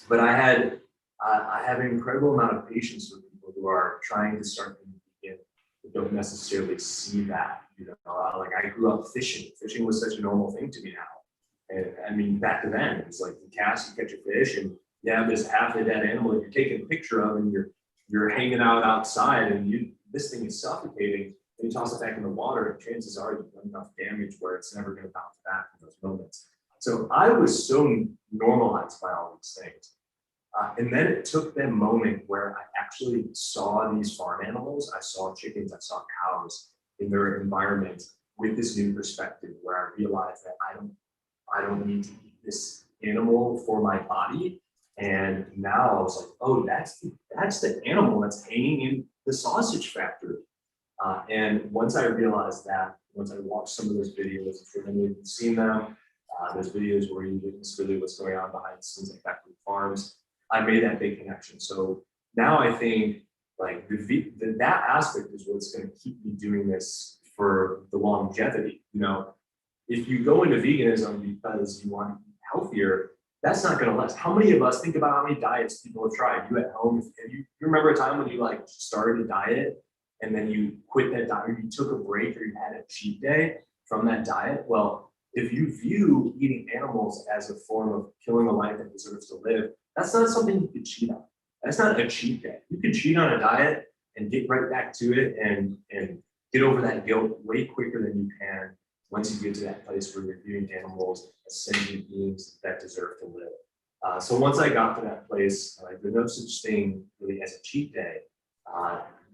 But I have an incredible amount of patience with people who are trying to start being vegan, but don't necessarily see that. Like I grew up fishing. Fishing was such a normal thing to me now. And I mean, back then, it's like you cast, you catch a fish, and you have this half a dead animal that you're taking a picture of, and you're hanging out outside, and this thing is suffocating. And you toss it back in the water, and chances are you've done enough damage where it's never going to bounce back in those moments. So I was so normalized by all these things. And then it took that moment where I actually saw these farm animals. I saw chickens, I saw cows in their environment with this new perspective, where I realized that I don't need to eat this animal for my body. And now I was like, oh, that's the animal that's hanging in the sausage factory. And once I realized that, once I watched some of those videos, if any of you have seen them, there's videos where you witness really what's going on behind the scenes at factory farms. I made that big connection. So now I think like that aspect is what's going to keep me doing this for the longevity. If you go into veganism because you want to eat healthier, that's not going to last. How many of us think about how many diets people have tried? You at home, if you remember a time when you like started a diet and then you quit that diet, or you took a break, or you had a cheat day from that diet? Well, if you view eating animals as a form of killing a life that deserves to live, that's not something you could cheat on. That's not a cheat day. You could cheat on a diet and get right back to it and get over that guilt way quicker than you can once you get to that place where you're viewing animals as sentient beings that deserve to live. So once I got to that place, there's no such thing really as a cheat day.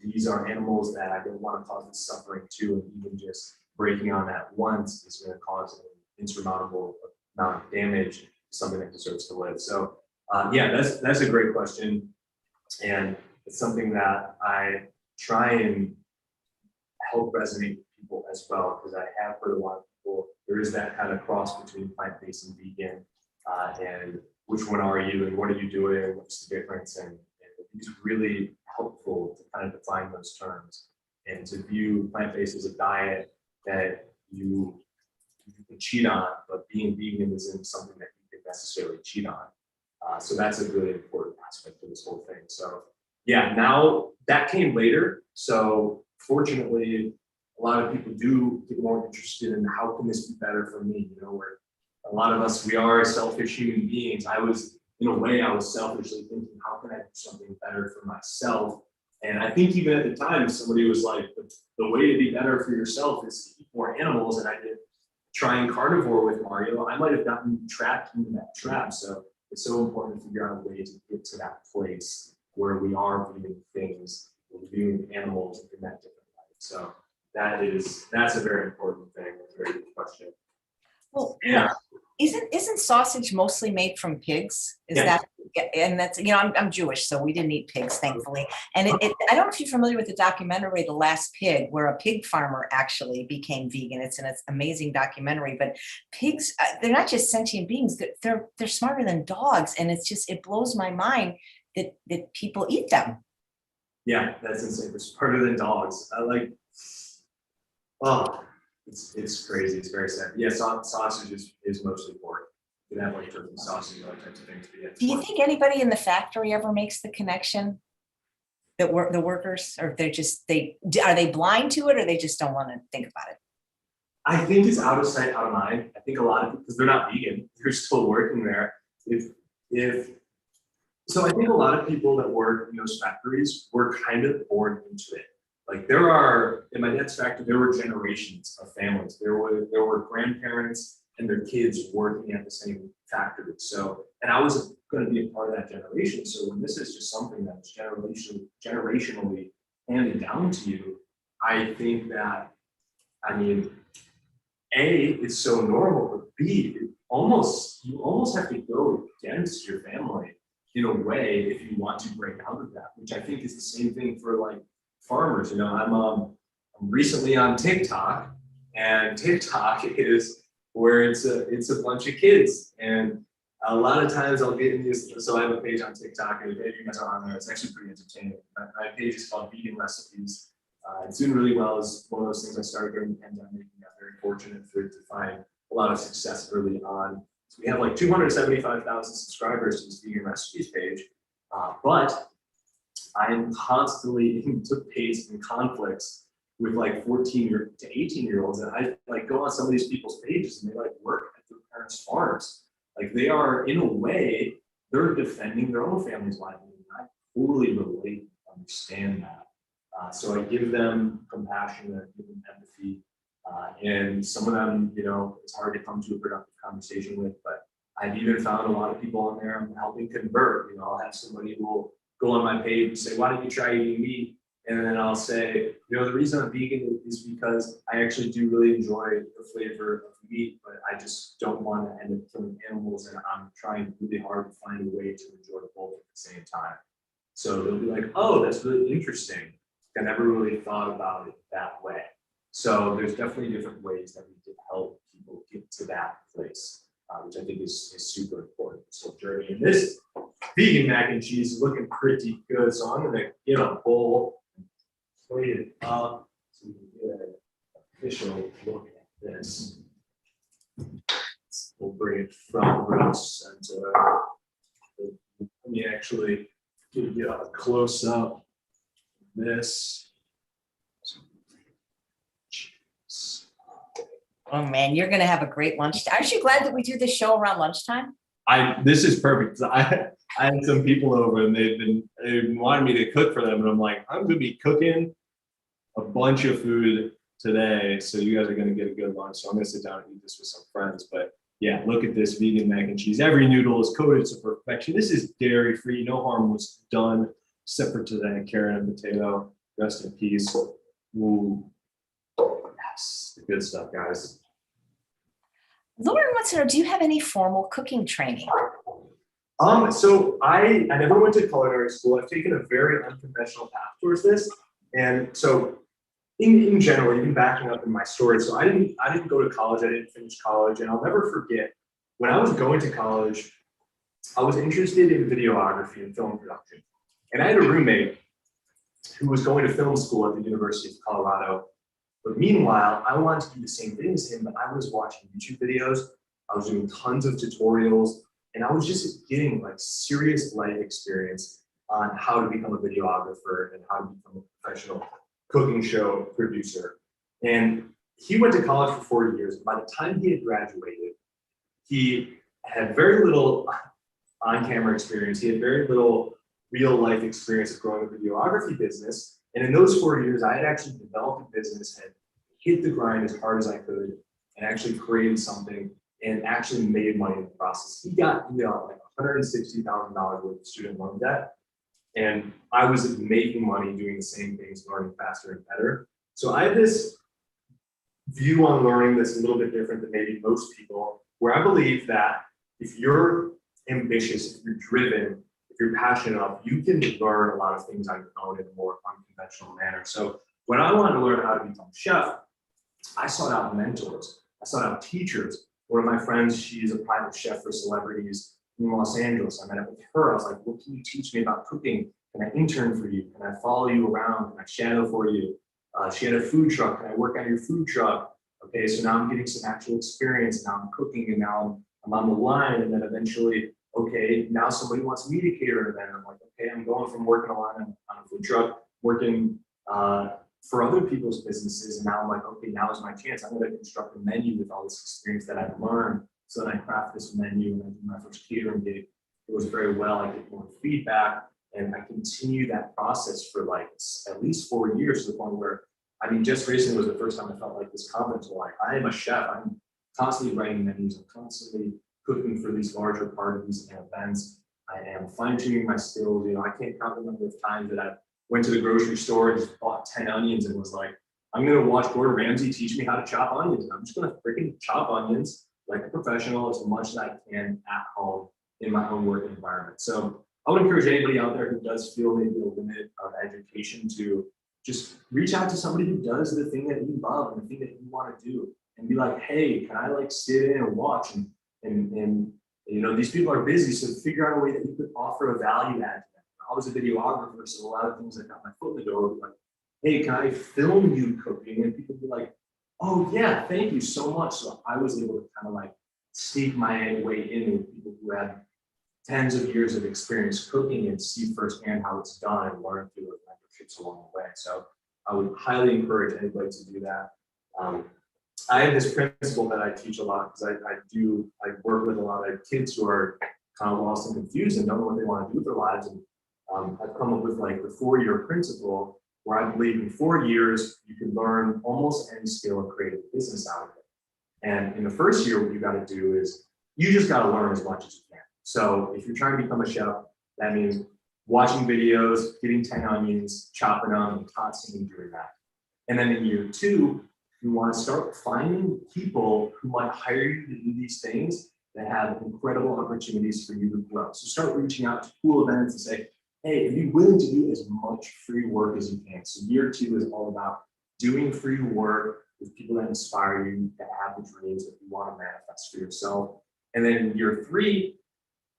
These are animals that I don't want to cause this suffering to, and even just breaking on that once is going to cause an insurmountable amount of damage to something that deserves to live. So yeah, that's a great question. And it's something that I try and help resonate with people as well, because I have heard a lot of people, there is that kind of cross between plant-based and vegan, and which one are you and what are you doing, what's the difference, and it's really helpful to kind of define those terms and to view plant-based as a diet that you can cheat on, but being vegan isn't something that you can necessarily cheat on. So that's a really important aspect of this whole thing. So yeah, now that came later. So fortunately, a lot of people do get more interested in how can this be better for me? Where a lot of us, we are selfish human beings. In a way, I was selfishly thinking, how can I do something better for myself? And I think even at the time, somebody was like, the way to be better for yourself is to eat more animals. And I did trying carnivore with Mario. I might have gotten trapped into that trap. So it's so important to figure out a way to get to that place where we are viewing things, we're viewing animals in that different light. So that's a very important thing. That's a very good question. Well, Yeah. Isn't sausage mostly made from pigs? That, and that's, I'm Jewish, so we didn't eat pigs, thankfully. And I don't know if you're familiar with the documentary, The Last Pig, where a pig farmer actually became vegan. It's an amazing documentary, but pigs, they're not just sentient beings, they're smarter than dogs. And it blows my mind that people eat them. Yeah, that's insane. They're smarter than dogs. It's crazy. It's very sad. Yeah, sausage is mostly pork. You can have like turkey sausage, other types of things. But yeah, do you think anybody in the factory ever makes the connection? the workers, or are they blind to it, or they just don't want to think about it? I think it's out of sight, out of mind. I think a lot of, because they're not vegan, they're still working there. So I think a lot of people that work in those factories were kind of born into it. Like in my dad's factory, there were generations of families. There were grandparents and their kids working at the same factory. So, and I was going to be a part of that generation. So when this is just something that's generationally handed down to you, I think that, I mean, A, it's so normal, but B, you almost have to go against your family in a way if you want to break out of that, which I think is the same thing for like farmers. You know, I'm recently on TikTok, and TikTok is where it's a bunch of kids, and a lot of times I'll get in these. So I have a page on TikTok, and if you guys are on there, it's actually pretty entertaining. My page is called Vegan Recipes. It's doing really well. It's one of those things I started during the pandemic, and got very fortunate to find a lot of success early on. So we have like 275,000 subscribers to this Vegan Recipes page, but I am constantly in debates and conflicts with like 14 to 18-year-olds, and I like go on some of these people's pages, and they like work at their parents' farms. Like they are, in a way, they're defending their own family's livelihood. I totally relate, understand that. So I give them compassion, I give them empathy, and some of them, you know, it's hard to come to a productive conversation with, but I've even found a lot of people on there I'm helping convert. You know, I'll have somebody who will go on my page and say, why don't you try eating meat? And then I'll say, you know, the reason I'm vegan is because I actually do really enjoy the flavor of meat, but I just don't want to end up killing animals, and I'm trying really hard to find a way to enjoy both at the same time. So they'll be like, oh, that's really interesting. I never really thought about it that way. So there's definitely different ways that we can help people get to that place, which I think is super important. So journey, and this vegan mac and cheese is looking pretty good. So I'm gonna get a bowl and plate it up so we can get an official look at this. We'll bring it front row center. Let me actually give you a close up. This. Oh man, you're gonna have a great lunch. Aren't you glad that we do this show around lunchtime? This is perfect. I had some people over, and they wanted me to cook for them, and I'm like, I'm gonna be cooking a bunch of food today, so you guys are gonna get a good lunch. So I'm gonna sit down and eat this with some friends. But yeah, look at this vegan mac and cheese. Every noodle is coated to perfection. This is dairy free. No harm was done, except for today, carrot and potato. Rest in peace. Ooh, yes, the good stuff, guys. Lauren wants to know, do you have any formal cooking training? So I never went to culinary school. I've taken a very unconventional path towards this. And so in general, even backing up in my story, so I didn't go to college, I didn't finish college, and I'll never forget, when I was going to college, I was interested in videography and film production. And I had a roommate who was going to film school at the University of Colorado. But meanwhile, I wanted to do the same thing as him, but I was watching YouTube videos, I was doing tons of tutorials, and I was just getting like serious life experience on how to become a videographer and how to become a professional cooking show producer. And he went to college for 4 years. By the time he had graduated, he had very little on-camera experience. He had very little real life experience of growing a videography business. And in those 4 years, I had actually developed a business, had hit the grind as hard as I could, and actually created something and actually made money in the process. He got like $160,000 worth of student loan debt. And I was making money doing the same things, learning faster and better. So I have this view on learning that's a little bit different than maybe most people, where I believe that if you're ambitious, if you're driven, if you're passionate enough, you can learn a lot of things on your own in a more unconventional manner. So when I wanted to learn how to become a chef, I sought out mentors. I sought out teachers. One of my friends, she's a private chef for celebrities in Los Angeles. I met up with her. I was like, what can you teach me about cooking? Can I intern for you? Can I follow you around? Can I shadow for you? She had a food truck. Can I work on your food truck? Okay, so now I'm getting some actual experience. Now I'm cooking, and now I'm on the line. And then eventually, okay, now somebody wants me to cater an event. I'm like, okay, I'm going from working a lot on a food truck, working for other people's businesses. And now I'm like, okay, now is my chance. I'm going to construct a menu with all this experience that I've learned. So then I craft this menu, and I do my first catering gig. It goes very well. I get more feedback, and I continue that process for like at least 4 years, to the point where, I mean, just recently was the first time I felt like this confidence. Like, I am a chef. I'm constantly writing menus. I'm constantly cooking for these larger parties and events. I am fine-tuning my skills. You know, I can't count the number of times that I went to the grocery store and just bought 10 onions and was like, I'm going to watch Gordon Ramsay teach me how to chop onions. I'm just going to freaking chop onions like a professional as much as I can at home in my own work environment. So I would encourage anybody out there who does feel maybe a limit of education to just reach out to somebody who does the thing that you love and the thing that you want to do, and be like, hey, can I like sit in and watch? And you know, these people are busy, so figure out a way that you could offer a value add to them. I was a videographer, so a lot of things that got my foot in the door were like, hey, can I film you cooking? And people be like, oh yeah, thank you so much. So I was able to kind of like sneak my way in with people who had tens of years of experience cooking and see firsthand how it's done and learn through mentorships along the way. So I would highly encourage anybody to do that. I have this principle that I teach a lot, because I work with a lot of kids who are kind of lost and confused and don't know what they want to do with their lives. And I've come up with like the 4-year principle, where I believe in 4 years, you can learn almost any skill and create a business out of it. And in the first year, what you got to do is you just got to learn as much as you can. So if you're trying to become a chef, that means watching videos, getting 10 onions, chopping them, and constantly doing that. And then in year 2, you want to start finding people who might hire you to do these things that have incredible opportunities for you to grow. So start reaching out to cool events and say, hey, be willing to do as much free work as you can. So year 2 is all about doing free work with people that inspire you, that have the dreams that you want to manifest for yourself. And then in year 3,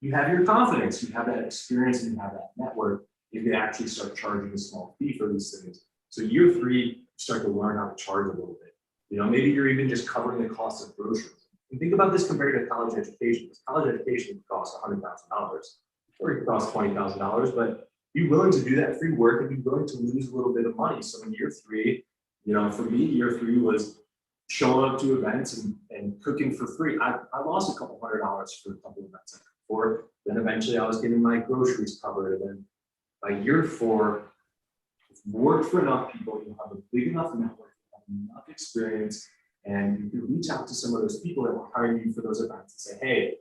you have your confidence, you have that experience, and you have that network. You can actually start charging a small fee for these things. So year 3, you start to learn how to charge a little bit. You know, maybe you're even just covering the cost of groceries. And think about this compared to college education, because college education could cost $100,000, or it could cost $20,000, but be willing to do that free work and be willing to lose a little bit of money. So in year 3, you know, for me, year 3 was showing up to events and cooking for free. I lost a couple $100 for a couple of events I cooked for. Then eventually I was getting my groceries covered. And then by year 4, work for enough people, you have a big enough network, you have enough experience, and you can reach out to some of those people that will hire you for those events and say, hey,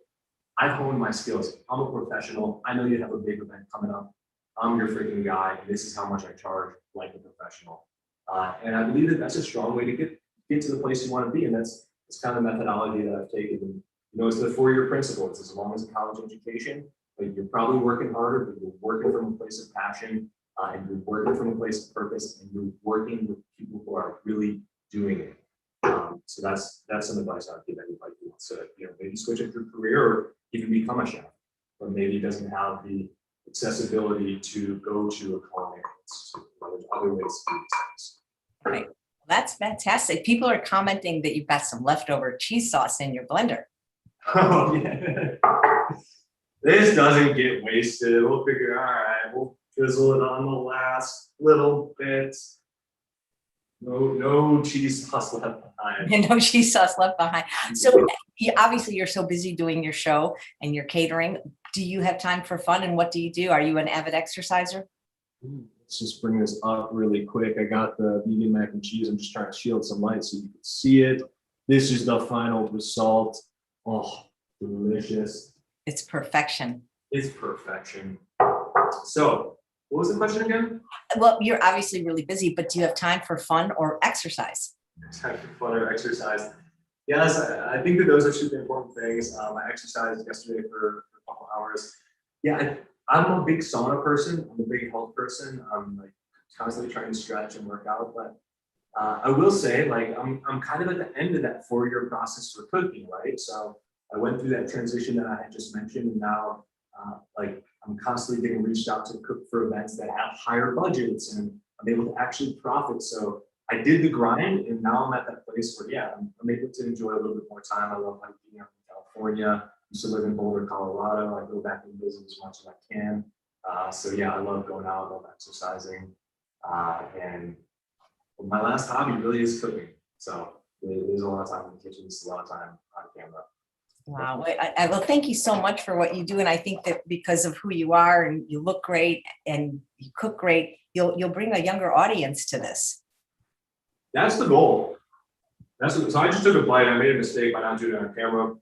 I've honed my skills. I'm a professional. I know you have a big event coming up. I'm your freaking guy, and this is how much I charge like a professional. And I believe that that's a strong way to get to the place you want to be. And that's kind of the methodology that I've taken. And, you know, it's the 4-year principle. It's as long as a college education, but you're probably working harder, but you're working from a place of passion, and you're working from a place of purpose, and you're working with people who are really doing it. So that's some advice I'd give anybody who wants to, you know, maybe switch up your career or even become a chef, but maybe doesn't have the accessibility to go to a culinary institute. There's other ways to do things. Right. Well, that's fantastic. People are commenting that you've got some leftover cheese sauce in your blender. Oh, yeah. This doesn't get wasted. We'll figure, all right, we'll drizzle it on the last little bit. No cheese sauce left behind. And no cheese sauce left behind. So obviously you're so busy doing your show and your catering. Do you have time for fun, and what do you do? Are you an avid exerciser? Let's just bring this up really quick. I got the vegan mac and cheese. I'm just trying to shield some light so you can see it. This is the final result. Oh, delicious. It's perfection. It's perfection. So what was the question again? Well, you're obviously really busy, but do you have time for fun or exercise? Time for fun or exercise. Yes, I think that those are super important things. I exercised yesterday for a couple hours. Yeah, I'm a big sauna person. I'm a big health person. I'm like constantly trying to stretch and work out. But I will say, like, I'm kind of at the end of that 4-year process for cooking, right? So I went through that transition that I had just mentioned, and now like I'm constantly getting reached out to cook for events that have higher budgets, and I'm able to actually profit. So I did the grind, and now I'm at that place where, yeah, I'm able to enjoy a little bit more time. I love hiking out in California. I'm used to live in Boulder, Colorado. I go back and visit as much as I can. So yeah, I love going out, I love exercising. And my last hobby really is cooking. So there's a lot of time in the kitchen, it's a lot of time on camera. Wow. Well, thank you so much for what you do. And I think that because of who you are and you look great and you cook great, you'll bring a younger audience to this. That's the goal. So I just took a bite. I made a mistake by not doing it on camera.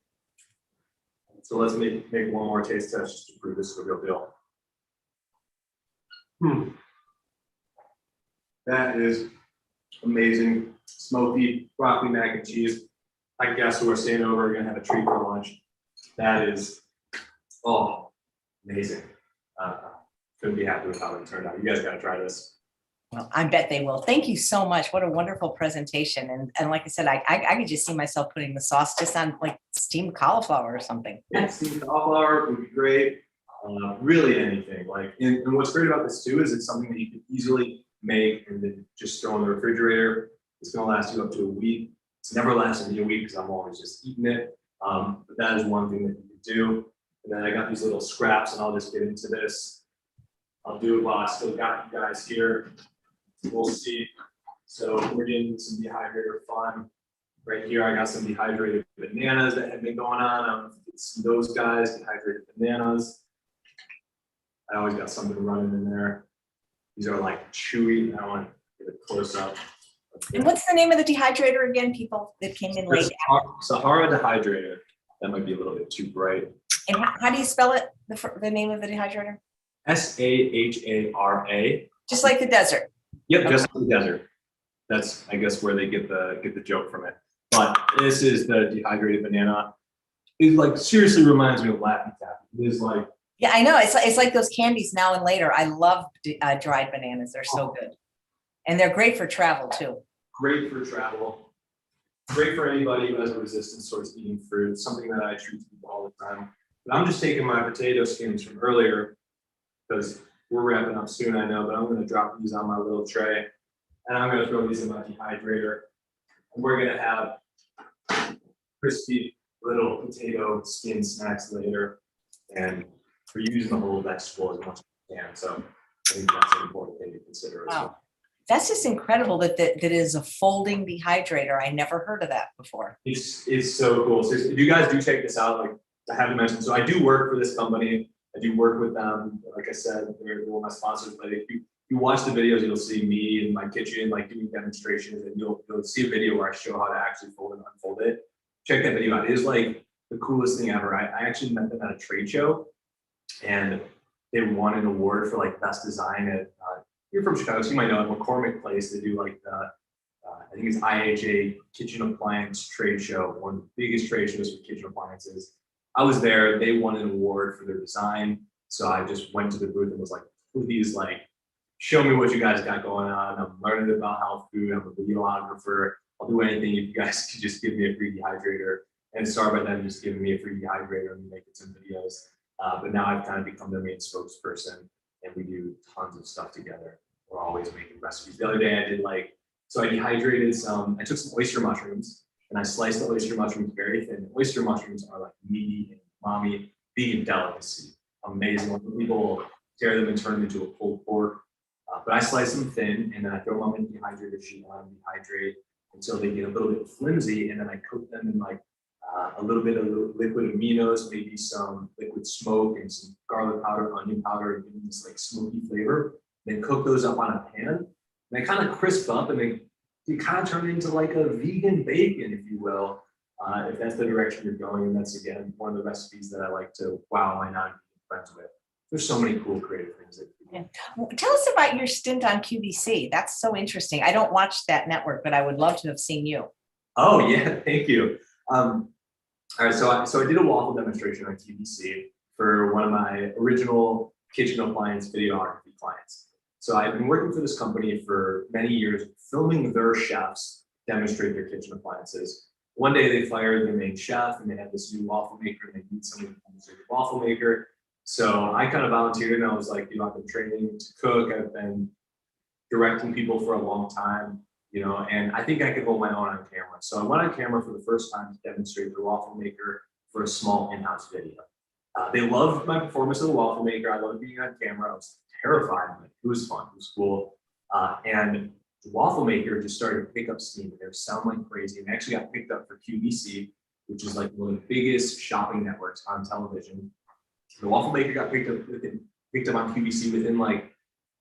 So let's make one more taste test just to prove this is a real deal. That is amazing. Smoky broccoli mac and cheese. I guess who are staying over are gonna have a treat for lunch. That is, amazing. Couldn't be happy with how it turned out. You guys gotta try this. Well, I bet they will. Thank you so much. What a wonderful presentation. And like I said, I could just see myself putting the sauce just on like steamed cauliflower or something. Yeah, steamed cauliflower would be great. Really anything. And what's great about this too is it's something that you can easily make and then just throw in the refrigerator. It's gonna last you up to a week. It's never lasted me a week because I'm always just eating it. But that is one thing that you can do. And then I got these little scraps and I'll just get into this. I'll do it while I still got you guys here. We'll see. So we're getting some dehydrator fun. Right here, I got some dehydrated bananas that have been going on. I don't know if it's those guys, dehydrated bananas. I always got something running in there. These are like chewy. I want to get a close up. And what's the name of the dehydrator again, people that came in late? Sahara dehydrator. That might be a little bit too bright. And how do you spell it, the name of the dehydrator? Sahara. Just like the desert. Yep, just like the desert. That's, I guess, where they get the joke from it. But this is the dehydrated banana. It like seriously reminds me of Laffy Taffy. It is like, yeah, I know. It's like those candies now and later. I love dried bananas. They're so good. And they're great for travel too. Great for travel. Great for anybody who has a resistance towards eating fruit. Something that I treat people all the time. But I'm just taking my potato skins from earlier because we're wrapping up soon, I know, but I'm going to drop these on my little tray and I'm going to throw these in my dehydrator. And we're going to have crispy little potato skin snacks later. And we're using the whole vegetable as much as we can. So I think that's an important thing to consider as well. That's just incredible that is a folding dehydrator. I never heard of that before. It's so cool. So if you guys do check this out, like I haven't mentioned, so I do work for this company. I do work with them. Like I said, they're one of my sponsors. But if you watch the videos, you'll see me in my kitchen, like doing demonstrations, and you'll see a video where I show how to actually fold and unfold it. Check that video out. It is like the coolest thing ever. I actually met them at a trade show, and they won an award for like best design at. You're from Chicago, so you might know at McCormick Place. They do like the, I think it's IHA Kitchen Appliance Trade Show, one of the biggest trade shows for kitchen appliances. I was there. They won an award for their design, so I just went to the booth and was like, "Please, like, show me what you guys got going on. I'm learning about health food. I'm a videographer. I'll do anything if you guys could just give me a free dehydrator." And start by them just giving me a free dehydrator and making some videos. But now I've kind of become their main spokesperson. And we do tons of stuff together. We're always making recipes. The other day I did so I dehydrated I took some oyster mushrooms and I sliced the oyster mushrooms very thin. Oyster mushrooms are like meaty and umami, vegan delicacy. Amazing. People tear them and turn them into a pulled pork. But I slice them thin and then I throw them on the dehydrator sheet, let them dehydrate until they get a little bit flimsy. And then I cook them in a little bit of liquid aminos, maybe some liquid smoke and some garlic powder, onion powder, and give this like smoky flavor. Then cook those up on a pan. And they kind of crisp up and they kind of turn into like a vegan bacon, if you will, if that's the direction you're going. And that's, again, one of the recipes that I like to wow my non-vegan friends with. There's so many cool creative things that you can do. Well, tell us about your stint on QVC. That's so interesting. I don't watch that network, but I would love to have seen you. Oh, yeah. Thank you. All right, so I did a waffle demonstration on QVC for one of my original kitchen appliance videography clients. So I've been working for this company for many years, filming their chefs demonstrate their kitchen appliances. One day they fired their main chef and they had this new waffle maker and they need someone to demonstrate the waffle maker. So I kind of volunteered and I was like, I've been training to cook. I've been directing people for a long time. And I think I could hold my own on camera. So I went on camera for the first time to demonstrate the waffle maker for a small in-house video. They loved my performance of the waffle maker. I loved being on camera. I was terrified, but it was fun. It was cool. And the waffle maker just started to pick up steam. They were selling like crazy, and actually got picked up for QVC, which is like one of the biggest shopping networks on television. The waffle maker got picked up on QVC within like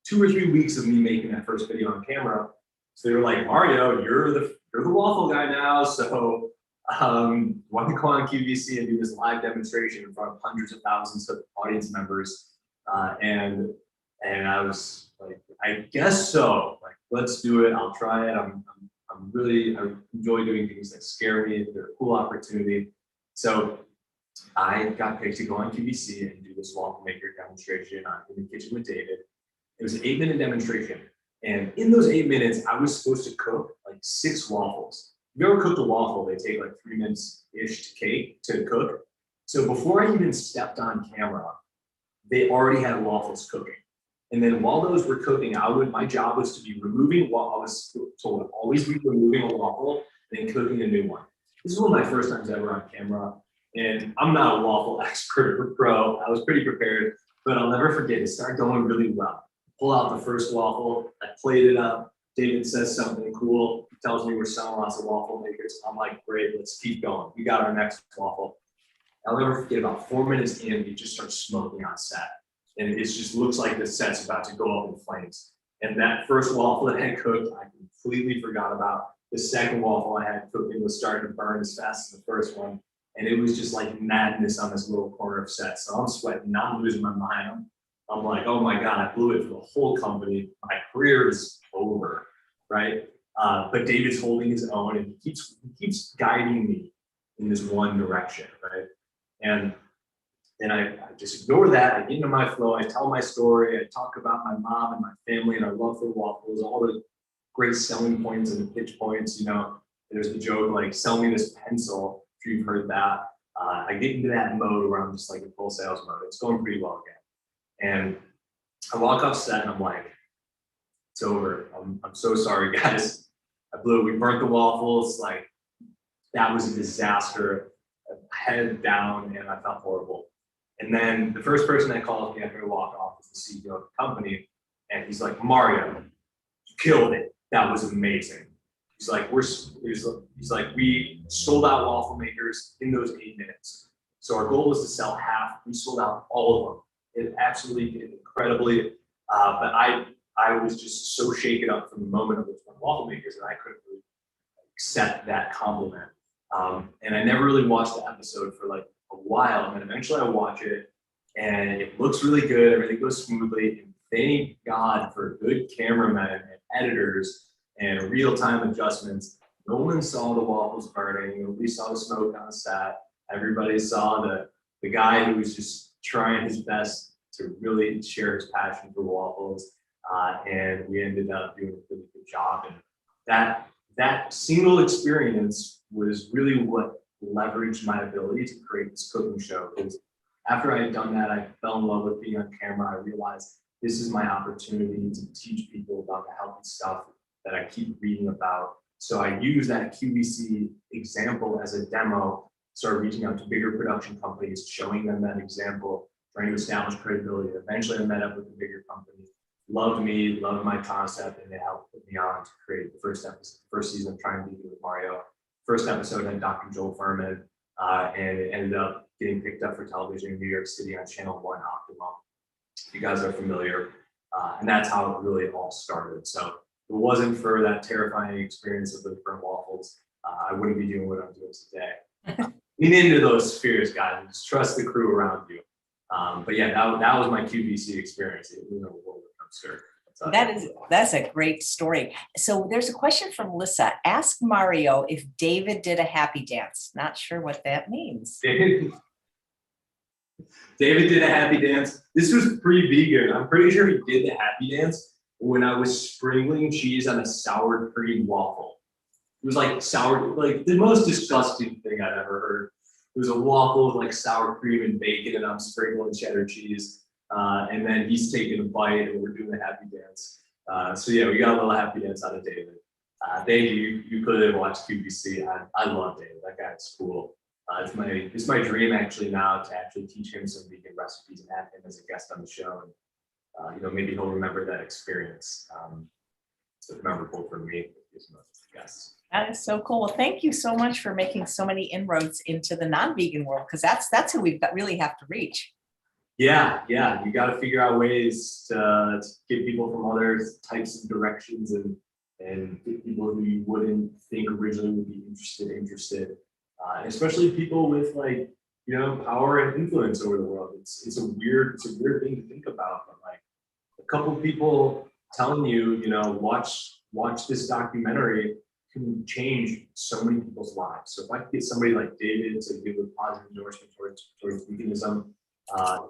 2 or 3 weeks of me making that first video on camera. So they were like, Mario, you're the waffle guy now. So why don't you call on QVC and do this live demonstration in front of hundreds of thousands of audience members? And I was like, I guess so. Like, let's do it. I'll try it. I enjoy doing things that scare me. They're a cool opportunity. So I got picked to go on QVC and do this waffle maker demonstration in the kitchen with David. It was an 8-minute demonstration. And in those 8 minutes, I was supposed to cook like 6 waffles. If you ever cooked a waffle, they take like 3 minutes-ish to cook. So before I even stepped on camera, they already had waffles cooking. And then while those were cooking, my job was to be removing I was told to always be removing a waffle and then cooking a new one. This is one of my first times ever on camera. And I'm not a waffle expert or pro. I was pretty prepared, but I'll never forget, it started going really well. Pull out the first waffle, I played it up. David says something cool. He tells me we're selling lots of waffle makers. I'm like, great, let's keep going. We got our next waffle. I'll never forget, about 4 minutes in, it just starts smoking on set. And it just looks like the set's about to go up in flames. And that first waffle that I had cooked, I completely forgot about. The second waffle I had cooking was starting to burn as fast as the first one. And it was just like madness on this little corner of set. So I'm sweating, I'm losing my mind. I'm like, oh my God, I blew it for the whole company. My career is over, right? But David's holding his own, and he keeps guiding me in this one direction, right? And I just ignore that. I get into my flow. I tell my story. I talk about my mom and my family and our love for waffles, all the great selling points and the pitch points. You know, there's the joke like, sell me this pencil, if you've heard that. I get into that mode where I'm just like in full sales mode. It's going pretty well again. And I walk off set and I'm like, it's over. I'm so sorry, guys. I blew it. We burnt the waffles. Like, that was a disaster. Head down, and I felt horrible. And then the first person that calls me after I walk off is the CEO of the company. And he's like, Mario, you killed it. That was amazing. He's like, we sold out waffle makers in those 8 minutes. So our goal was to sell half. We sold out all of them. It absolutely did incredibly. But I was just so shaken up from the moment of those waffle makers that I couldn't really accept that compliment. And I never really watched the episode for like a while. And then eventually I watch it and it looks really good. Everything goes smoothly. And thank God for good cameramen and editors and real-time adjustments. No one saw the waffles burning. Nobody saw the smoke on the set. Everybody saw the guy who was just trying his best to really share his passion for waffles. And we ended up doing a really good job. And that single experience was really what leveraged my ability to create this cooking show. Because after I had done that, I fell in love with being on camera. I realized this is my opportunity to teach people about the healthy stuff that I keep reading about. So I use that QVC example as a demo, started reaching out to bigger production companies, showing them that example, trying to establish credibility. Eventually I met up with a bigger company, loved me, loved my concept, and they helped put me on to create the first season of Trying Vegan with Mario. First episode had Dr. Joel Furman, and it ended up getting picked up for television in New York City on Channel 1 Optimum. If you guys are familiar, and that's how it really all started. So if it wasn't for that terrifying experience of those burnt waffles, I wouldn't be doing what I'm doing today. Lean into those fears, guys, and just trust the crew around you. But yeah, that was my QVC experience. It was a roller coaster. That's a great story. So there's a question from Lissa. Ask Mario if David did a happy dance. Not sure what that means. David did a happy dance. This was pre-vegan. I'm pretty sure he did the happy dance when I was sprinkling cheese on a sour cream waffle. It was like like the most disgusting thing I'd ever heard. It was a waffle with like sour cream and bacon, and I'm sprinkling cheddar cheese. And then he's taking a bite, and we're doing the happy dance. So yeah, we got a little happy dance out of David. Dave, you clearly watched QVC. I love David. That guy's cool. It's my dream actually now to actually teach him some vegan recipes and have him as a guest on the show. And maybe he'll remember that experience. It's memorable for me as most guests. That is so cool. Well, thank you so much for making so many inroads into the non-vegan world, because that's who we really have to reach. Yeah. You got to figure out ways to get people from other types of directions and get people who you wouldn't think originally would be interested. And especially people with power and influence over the world. It's a weird thing to think about, but like a couple people telling you, watch this documentary can change so many people's lives. So if I could get somebody like David to give a positive endorsement towards veganism,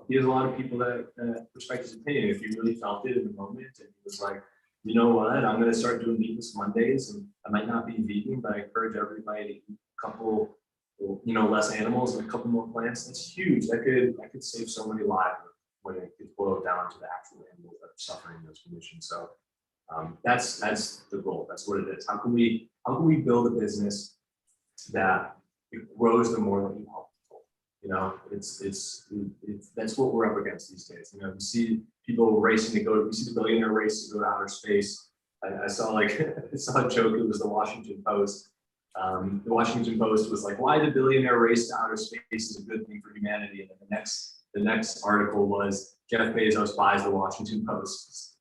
he has a lot of people that respect his opinion. If he really felt it in the moment and he was like, you know what, I'm going to start doing meatless Mondays, and I might not be vegan, but I encourage everybody to eat a couple, less animals and a couple more plants. That's huge. That could save so many lives when it gets boiled down to the actual animals that are suffering those conditions. So that's the goal. That's what it is. How can we build a business that it grows the more that we help people? That's what we're up against these days. You see people racing to go. We see the billionaire race to go to outer space. I saw I saw a joke. It was the Washington Post. The Washington Post was like, "Why the billionaire race to outer space is a good thing for humanity." And then the next article was Jeff Bezos buys the Washington Post.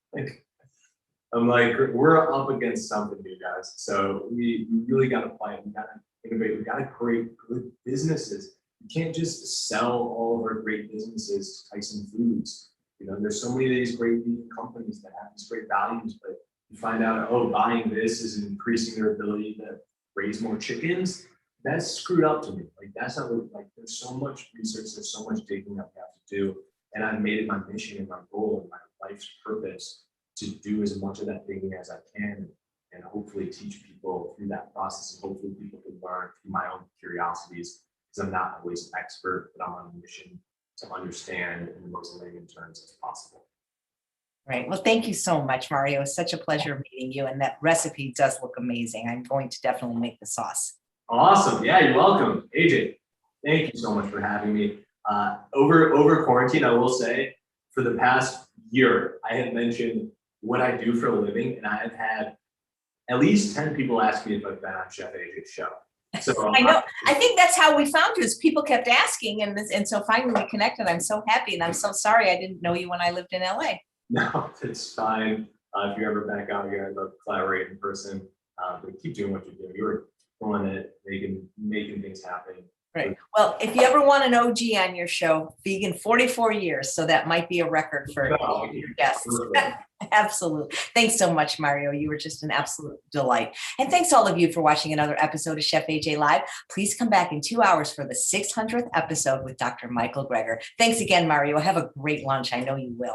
I'm like, we're up against something, you guys. So we really got to fight. We got to innovate. We got to create good businesses. You can't just sell all of our great businesses to Tyson Foods. There's so many of these great vegan companies that have these great values, but you find out, buying this is increasing their ability to raise more chickens. That's screwed up to me. That's not there's so much research, there's so much digging that we have to do. And I've made it my mission and my goal and my life's purpose to do as much of that digging as I can and hopefully teach people through that process. And hopefully people can learn through my own curiosities, because I'm not always an expert, but I'm on a mission to understand in the most layman terms as possible. Right. Well, thank you so much, Mario. It's such a pleasure meeting you. And that recipe does look amazing. I'm going to definitely make the sauce. Awesome. Yeah, you're welcome. AJ, thank you so much for having me. Over quarantine, I will say, for the past year, I have mentioned what I do for a living, and I have had at least 10 people ask me if I've been on Chef AJ's show. So I know. I think that's how we found you, is people kept asking, and so finally we connected. I'm so happy, and I'm so sorry I didn't know you when I lived in LA. No, it's fine. If you're ever back out here, I'd love to collaborate in person. But keep doing what you're doing. You're killing it, making things happen. Right. Well, if you ever want an OG on your show, vegan 44 years, so that might be a record for your guests. Absolutely. Thanks so much, Mario. You were just an absolute delight. And thanks all of you for watching another episode of Chef AJ Live. Please come back in 2 hours for the 600th episode with Dr. Michael Greger. Thanks again, Mario. Have a great lunch. I know you will.